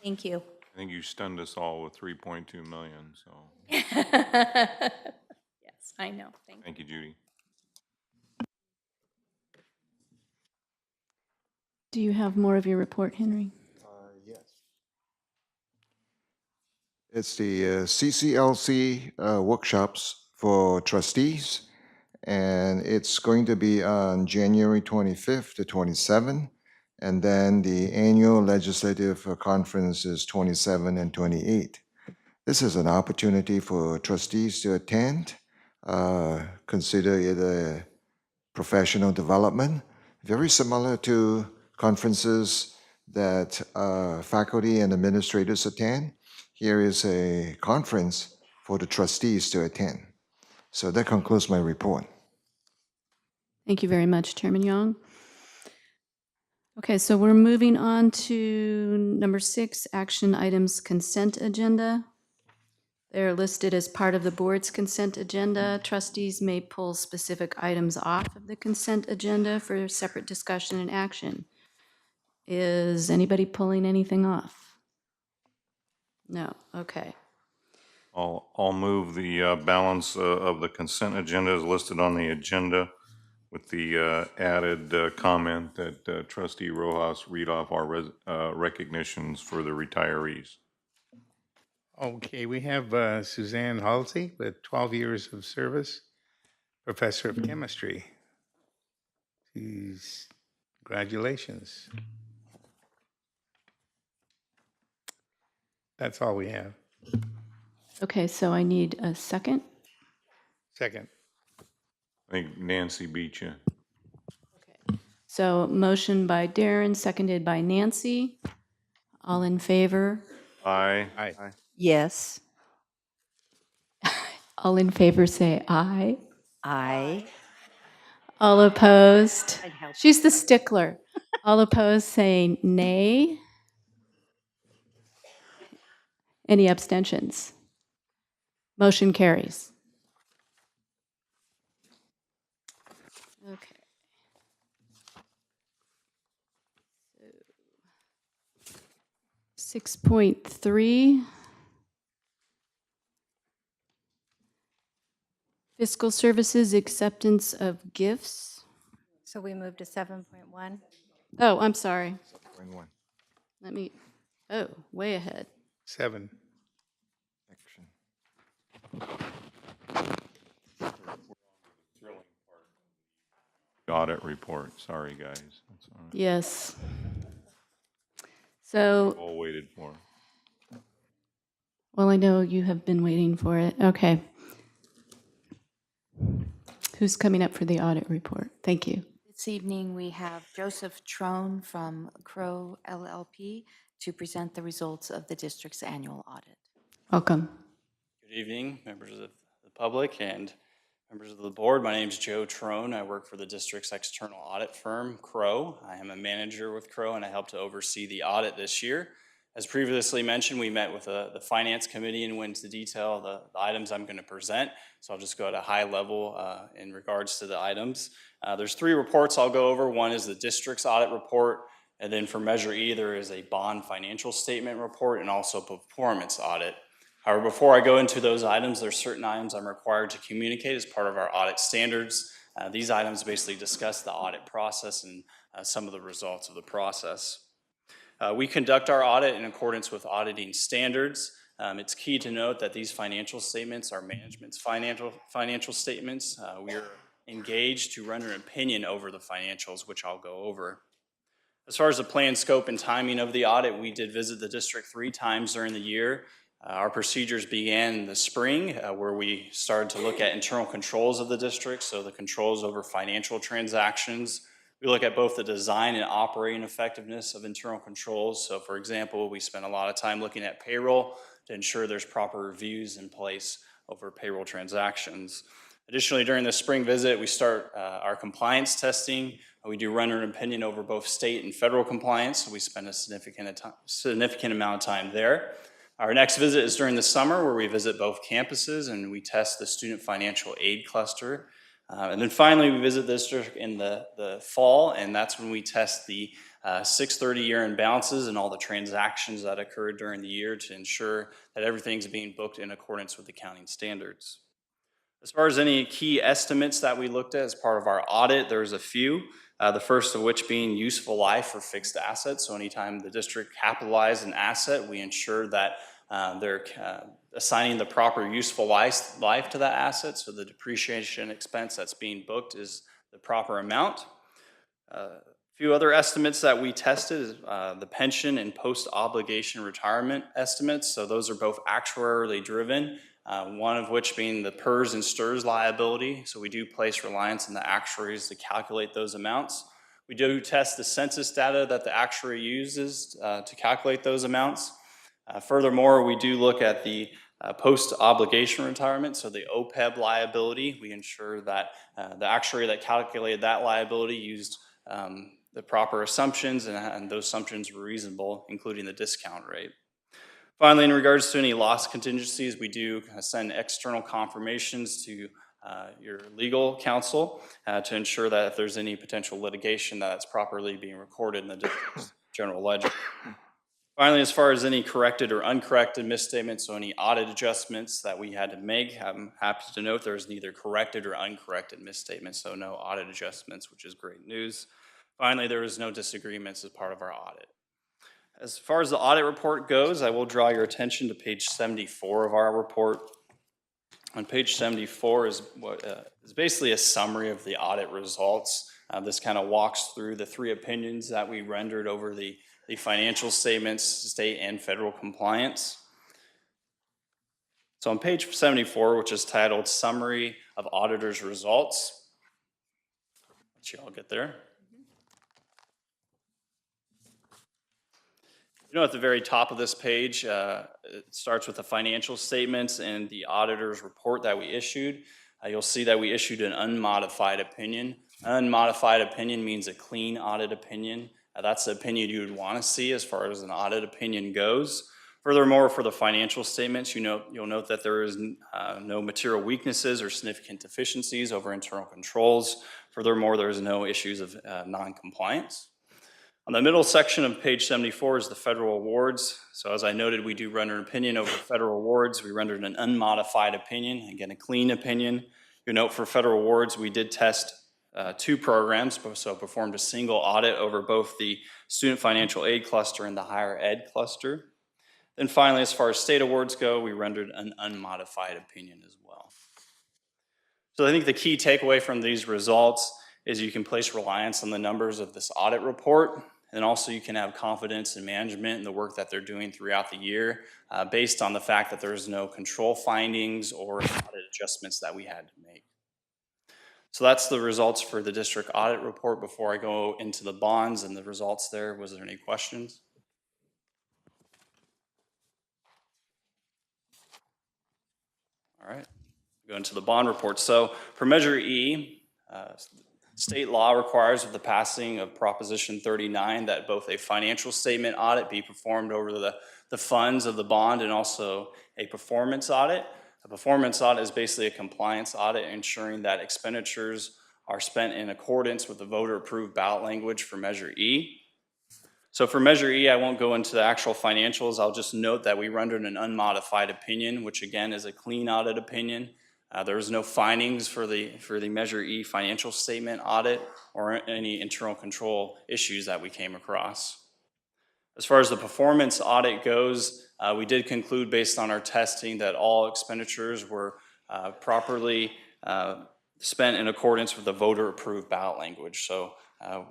Thank you. I think you stunned us all with 3.2 million, so. Yes, I know. Thank you, Judy. Do you have more of your report, Henry? Yes. It's the CCLC workshops for trustees, and it's going to be on January 25th to 27th, and then the annual legislative conference is 27 and 28. This is an opportunity for trustees to attend, consider it a professional development, very similar to conferences that faculty and administrators attend. Here is a conference for the trustees to attend. So that concludes my report. Thank you very much, Chairman Young. Okay, so we're moving on to number 6, action items consent agenda. They're listed as part of the board's consent agenda. Trustees may pull specific items off of the consent agenda for separate discussion and action. Is anybody pulling anything off? No, okay. I'll move the balance of the consent agenda as listed on the agenda with the added comment that Trustee Rojas read off our recognitions for the retirees. Okay, we have Suzanne Halsey with 12 years of service, professor of chemistry. Congratulations. That's all we have. Okay, so I need a second. Second. I think Nancy beat you. So motion by Darren, seconded by Nancy. All in favor? Aye. Aye. Yes. All in favor say aye. Aye. All opposed? She's the stickler. All opposed say nay. Any abstentions? Motion carries. Okay. 6.3. Fiscal services acceptance of gifts. So we move to 7.1. Oh, I'm sorry. 7.1. Let me, oh, way ahead. 7. Audit report. Sorry, guys. That's all right. Yes. So, All waited for. well, I know you have been waiting for it. Okay. Who's coming up for the audit report? Thank you. This evening, we have Joseph Trone from Crow LLP to present the results of the district's annual audit. Welcome. Good evening, members of the public and members of the board. My name is Joe Trone. I work for the district's external audit firm, Crow. I am a manager with Crow, and I help to oversee the audit this year. As previously mentioned, we met with the finance committee and went into detail the items I'm going to present. So I'll just go at a high level in regards to the items. There's 3 reports I'll go over. One is the district's audit report, and then for Measure E, there is a bond financial statement report and also performance audit. However, before I go into those items, there's certain items I'm required to communicate as part of our audit standards. These items basically discuss the audit process and some of the results of the process. We conduct our audit in accordance with auditing standards. It's key to note that these financial statements are management's financial statements. We are engaged to render an opinion over the financials, which I'll go over. As far as the plan, scope, and timing of the audit, we did visit the district 3 times during the year. Our procedures began in the spring, where we started to look at internal controls of the district, so the controls over financial transactions. We look at both the design and operating effectiveness of internal controls. So for example, we spent a lot of time looking at payroll to ensure there's proper reviews in place over payroll transactions. Additionally, during the spring visit, we start our compliance testing. We do render an opinion over both state and federal compliance, so we spend a significant amount of time there. Our next visit is during the summer, where we visit both campuses and we test the student financial aid cluster. And then finally, we visit the district in the fall, and that's when we test the 630 year-end balances and all the transactions that occurred during the year to ensure that everything's being booked in accordance with accounting standards. As far as any key estimates that we looked at as part of our audit, there's a few. The first of which being useful life for fixed assets. So anytime the district capitalizes an asset, we ensure that they're assigning the proper useful life to that asset, so the depreciation expense that's being booked is the proper amount. A few other estimates that we tested is the pension and post-obligation retirement estimates. So those are both actuarially driven, one of which being the PERS and STRS liability. So we do place reliance on the actuaries to calculate those amounts. We do test the census data that the actuary uses to calculate those amounts. Furthermore, we do look at the post-obligation retirement, so the OPEB liability. We ensure that the actuary that calculated that liability used the proper assumptions, and those assumptions were reasonable, including the discount rate. Finally, in regards to any loss contingencies, we do send external confirmations to your legal counsel to ensure that if there's any potential litigation, that's properly being recorded in the district's general ledger. Finally, as far as any corrected or uncorrected misstatements, so any audit adjustments that we had to make, I'm happy to note there's neither corrected or uncorrected misstatements, so no audit adjustments, which is great news. Finally, there was no disagreements as part of our audit. As far as the audit report goes, I will draw your attention to page 74 of our report. On page 74 is what is basically a summary of the audit results. This kind of walks through the 3 opinions that we rendered over the financial statements, state and federal compliance. So on page 74, which is titled Summary of Auditor's Results, let you all get there. You know, at the very top of this page, it starts with the financial statements and the auditor's report that we issued. You'll see that we issued an unmodified opinion. An unmodified opinion means a clean audit opinion. That's the opinion you would want to see as far as an audit opinion goes. Furthermore, for the financial statements, you'll note that there is no material weaknesses or significant deficiencies over internal controls. Furthermore, there is no issues of non-compliance. On the middle section of page 74 is the federal awards. So as I noted, we do render an opinion over federal awards. We rendered an unmodified opinion, again, a clean opinion. You'll note for federal awards, we did test 2 programs, so performed a single audit over both the student financial aid cluster and the higher ed cluster. Then finally, as far as state awards go, we rendered an unmodified opinion as well. So I think the key takeaway from these results is you can place reliance on the numbers of this audit report, and also you can have confidence in management and the work that they're doing throughout the year based on the fact that there's no control findings or audit adjustments that we had to make. So that's the results for the district audit report. Before I go into the bonds and the results there, was there any questions? All right, go into the bond report. So for Measure E, state law requires with the passing of Proposition 39 that both a financial statement audit be performed over the funds of the bond and also a performance audit. A performance audit is basically a compliance audit ensuring that expenditures are spent in accordance with the voter-approved ballot language for Measure E. So for Measure E, I won't go into the actual financials. I'll just note that we rendered an unmodified opinion, which again is a clean audit opinion. There was no findings for the Measure E financial statement audit or any internal control issues that we came across. As far as the performance audit goes, we did conclude based on our testing that all expenditures were properly spent in accordance with the voter-approved ballot language. So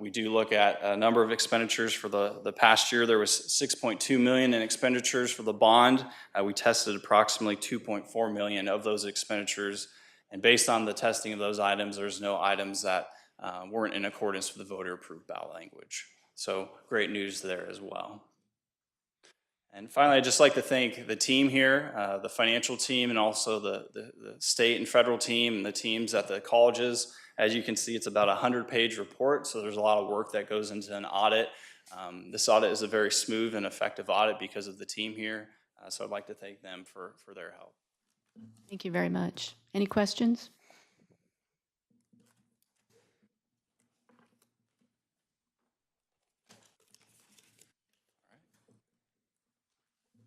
We do look at a number of expenditures for the past year. There was $6.2 million in expenditures for the bond. We tested approximately $2.4 million of those expenditures. And based on the testing of those items, there's no items that weren't in accordance with the voter-approved ballot language. So great news there as well. And finally, I'd just like to thank the team here, the financial team, and also the state and federal team, and the teams at the colleges. As you can see, it's about a 100-page report, so there's a lot of work that goes into an audit. This audit is a very smooth and effective audit because of the team here, so I'd like to thank them for their help. Thank you very much. Any questions?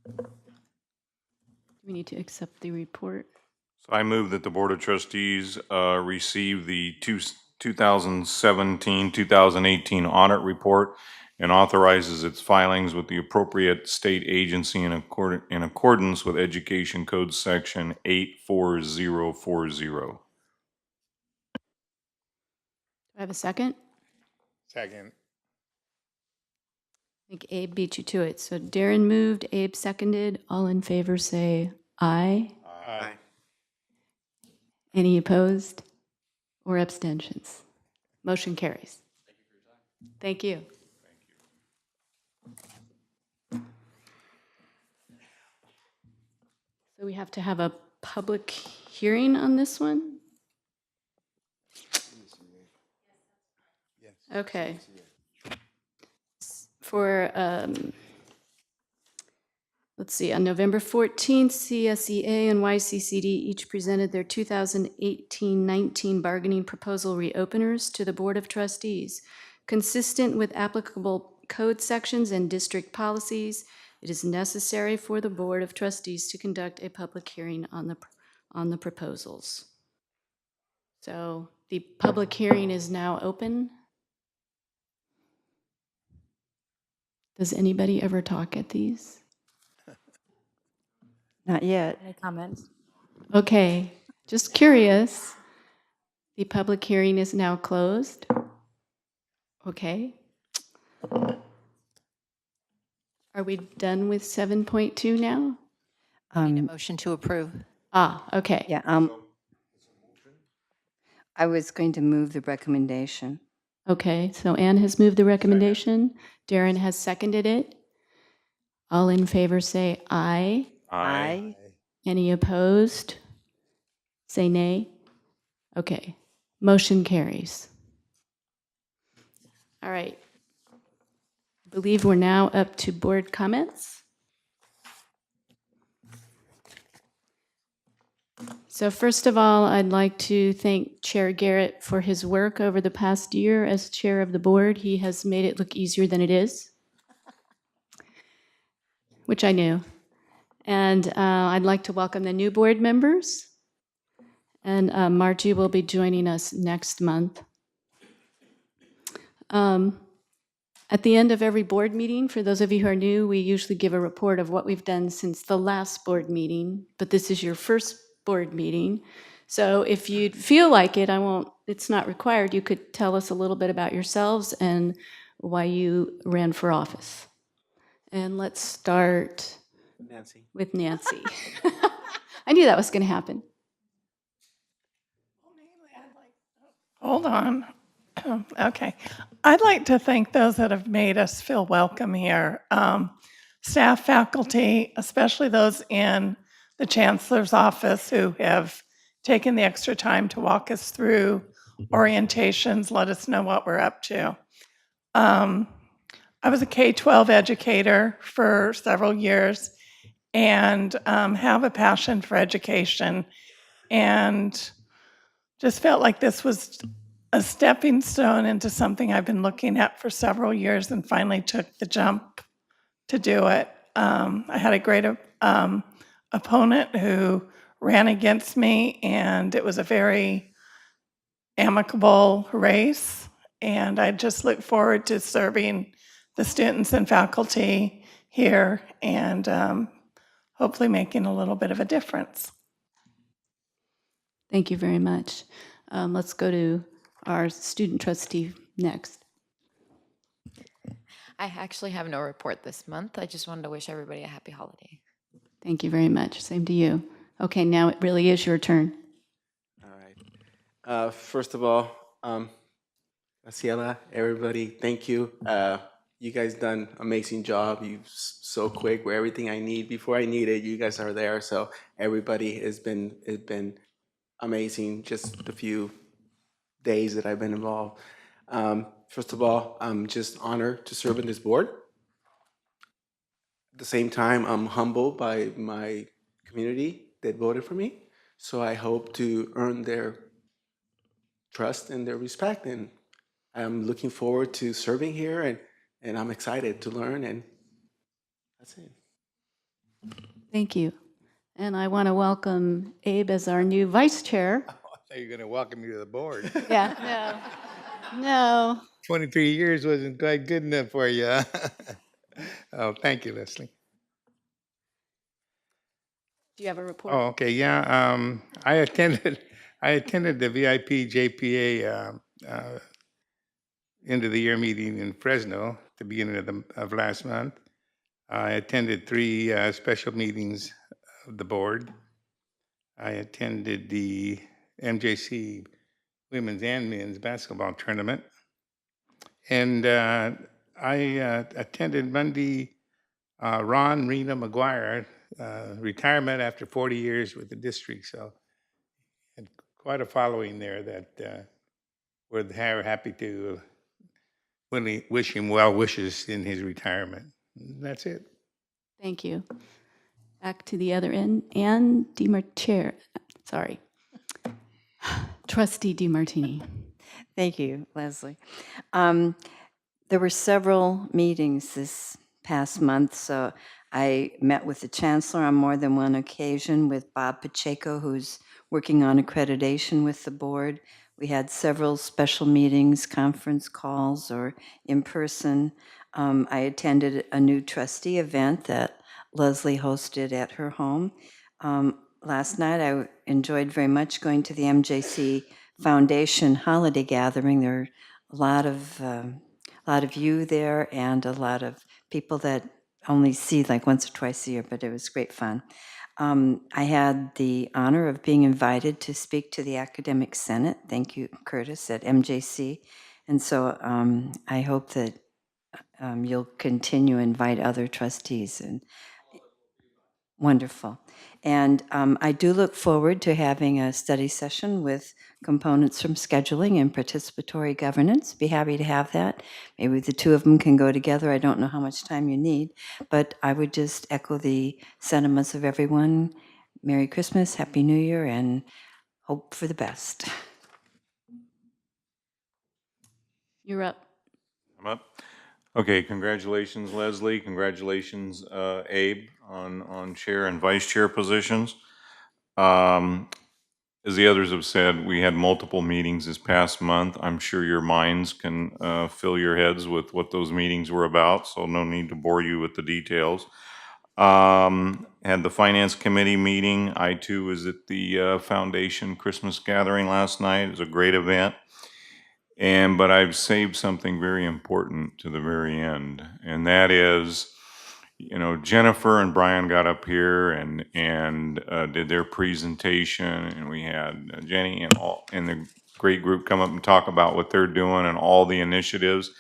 Do we need to accept the report? So I move that the Board of Trustees receive the 2017-2018 audit report and authorizes its filings with the appropriate state agency in accordance with Education Code Section 84040. Do I have a second? Second. I think Abe beat you to it. So Darren moved, Abe seconded. All in favor say aye. Aye. Any opposed or abstentions? Motion carries. Thank you. So we have to have a public hearing on this one? Okay. For, let's see, on November 14th, CSEA and YCCD each presented their 2018-19 bargaining proposal reopeners to the Board of Trustees. Consistent with applicable code sections and district policies, it is necessary for the Board of Trustees to conduct a public hearing on the proposals. So the public hearing is now open. Does anybody ever talk at these? Not yet. Any comments? Okay, just curious. The public hearing is now closed. Okay. Are we done with 7.2 now? Need a motion to approve. Okay. Yeah, I was going to move the recommendation. Okay, so Anne has moved the recommendation. Darren has seconded it. All in favor say aye. Aye. Any opposed? Say nay. Okay, motion carries. All right. I believe we're now up to board comments. So first of all, I'd like to thank Chair Garrett for his work over the past year as chair of the board. He has made it look easier than it is, which I knew. And I'd like to welcome the new board members. And Margie will be joining us next month. At the end of every board meeting, for those of you who are new, we usually give a report of what we've done since the last board meeting, but this is your first board meeting. So if you'd feel like it, it's not required, you could tell us a little bit about yourselves and why you ran for office. And let's start with Nancy. I knew that was going to happen. Hold on. Okay. I'd like to thank those that have made us feel welcome here. Staff, faculty, especially those in the Chancellor's office who have taken the extra time to walk us through orientations, let us know what we're up to. I was a K-12 educator for several years and have a passion for education, and just felt like this was a stepping stone into something I've been looking at for several years and finally took the jump to do it. I had a great opponent who ran against me, and it was a very amicable race, and I just look forward to serving the students and faculty here and hopefully making a little bit of a difference. Thank you very much. Let's go to our student trustee next. I actually have no report this month. I just wanted to wish everybody a happy holiday. Thank you very much. Same to you. Okay, now it really is your turn. All right. First of all, Graciela, everybody, thank you. You guys done amazing job. You so quick where everything I need before I need it. You guys are there. So everybody has been amazing. Just a few days that I've been involved. First of all, I'm just honored to serve in this board. At the same time, I'm humbled by my community that voted for me. So I hope to earn their trust and their respect. And I'm looking forward to serving here, and I'm excited to learn, and that's it. Thank you. And I want to welcome Abe as our new vice chair. I thought you were going to welcome me to the board. Yeah, no. 23 years wasn't quite good enough for you. Huh? Oh, thank you, Leslie. Do you have a report? Oh, okay, yeah. I attended the VIP JPA end of the year meeting in Fresno at the beginning of last month. I attended 3 special meetings of the board. I attended the MJC women's and men's basketball tournament. And I attended Monday Ron Rena McGuire retirement after 40 years with the district. So had quite a following there that we're happy to wish him well wishes in his retirement. That's it. Thank you. Back to the other end. Ann DiMartini. Sorry. Trustee DiMartini. Thank you, Leslie. There were several meetings this past month, so I met with the chancellor on more than one occasion with Bob Pacheco, who's working on accreditation with the board. We had several special meetings, conference calls, or in person. I attended a new trustee event that Leslie hosted at her home. Last night, I enjoyed very much going to the MJC Foundation holiday gathering. There were a lot of you there and a lot of people that only see like once or twice a year, but it was great fun. I had the honor of being invited to speak to the Academic Senate. Thank you, Curtis, at MJC. And so I hope that you'll continue to invite other trustees. And wonderful. And I do look forward to having a study session with components from scheduling and participatory governance. Be happy to have that. Maybe the two of them can go together. I don't know how much time you need, but I would just echo the sentiments of everyone. Merry Christmas, Happy New Year, and hope for the best. You're up. I'm up. Okay, congratulations, Leslie. Congratulations, Abe, on chair and vice chair positions. As the others have said, we had multiple meetings this past month. I'm sure your minds can fill your heads with what those meetings were about, so no need to bore you with the details. Had the Finance Committee meeting. I too was at the Foundation Christmas gathering last night. It was a great event. But I've saved something very important to the very end, and that is, Jennifer and Brian got up here and did their presentation, and we had Jenny and the great group come up and talk about what they're doing and all the initiatives.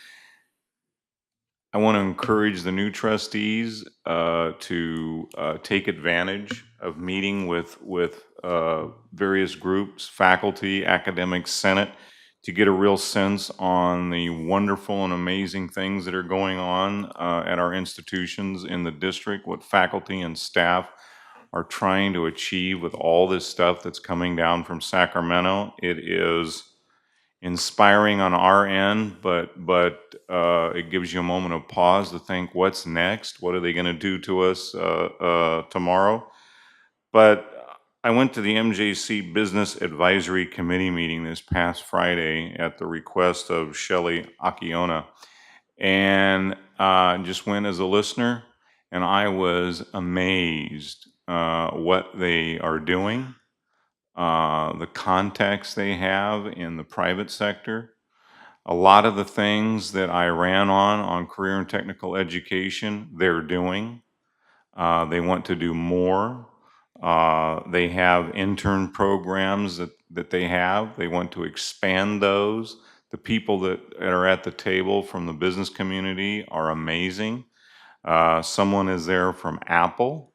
I want to encourage the new trustees to take advantage of meeting with various groups, faculty, academics, Senate, to get a real sense on the wonderful and amazing things that are going on at our institutions in the district, what faculty and staff are trying to achieve with all this stuff that's coming down from Sacramento. It is inspiring on our end, but it gives you a moment of pause to think, what's next? What are they going to do to us tomorrow? But I went to the MJC Business Advisory Committee meeting this past Friday at the request of Shelley Akiona, and just went as a listener, and I was amazed what they are doing, the context they have in the private sector, A lot of the things that I ran on career and technical education, they're doing. They want to do more. They have intern programs that they have. They want to expand those. The people that are at the table from the business community are amazing. Someone is there from Apple.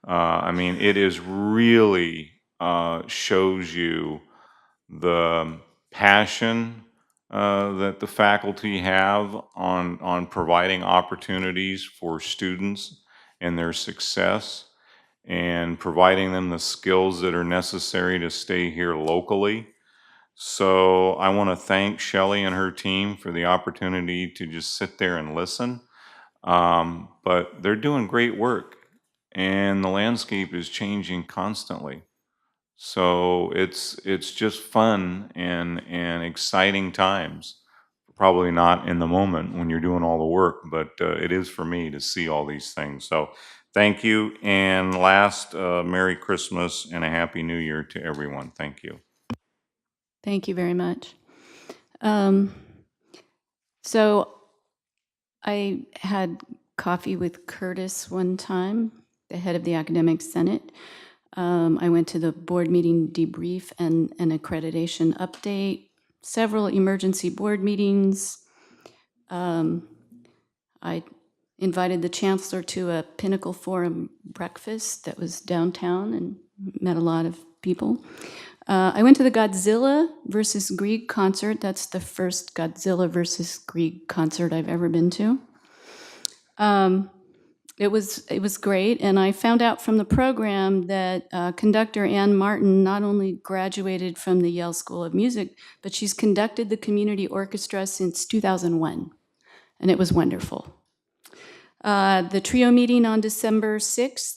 I mean, it is really shows you the passion that the faculty have on providing opportunities for students and their success and providing them the skills that are necessary to stay here locally. So I want to thank Shelley and her team for the opportunity to just sit there and listen. But they're doing great work, and the landscape is changing constantly. So it's just fun and exciting times. Probably not in the moment when you're doing all the work, but it is for me to see all these things. So thank you. And last, Merry Christmas and a Happy New Year to everyone. Thank you. Thank you very much. So I had coffee with Curtis one time, the head of the Academic Senate. I went to the board meeting debrief and an accreditation update, several emergency board meetings. I invited the chancellor to a Pinnacle Forum breakfast that was downtown and met a lot of people. I went to the Godzilla versus Grieg concert. That's the first Godzilla versus Grieg concert I've ever been to. It was great, and I found out from the program that conductor Ann Martin not only graduated from the Yale School of Music, but she's conducted the community orchestra since 2001, and it was wonderful. The trio meeting on December 6th,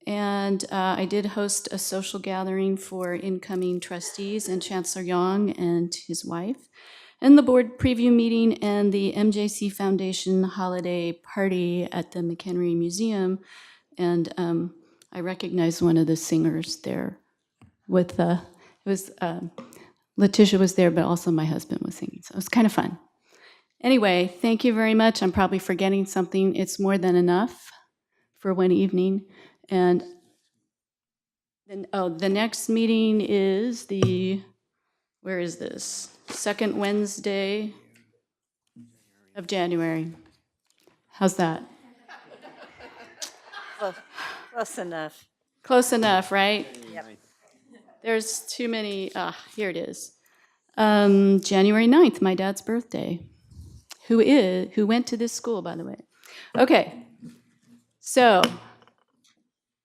and I did host a social gathering for incoming trustees and Chancellor Yang and his wife, and the board preview meeting and the MJC Foundation holiday party at the McHenry Museum. And I recognized one of the singers there with, Letitia was there, but also my husband was singing. So it was kind of fun. Anyway, thank you very much. I'm probably forgetting something. It's more than enough for one evening. And then, the next meeting is where is this? Second Wednesday of January. How's that? Close enough. Close enough, right? Yep. There's too many. Here it is. January 9th, my dad's birthday. Who went to this school, by the way. Okay. So,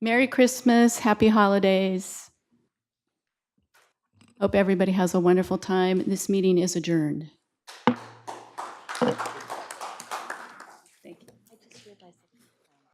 Merry Christmas, Happy Holidays. Hope everybody has a wonderful time. This meeting is adjourned. Thank you.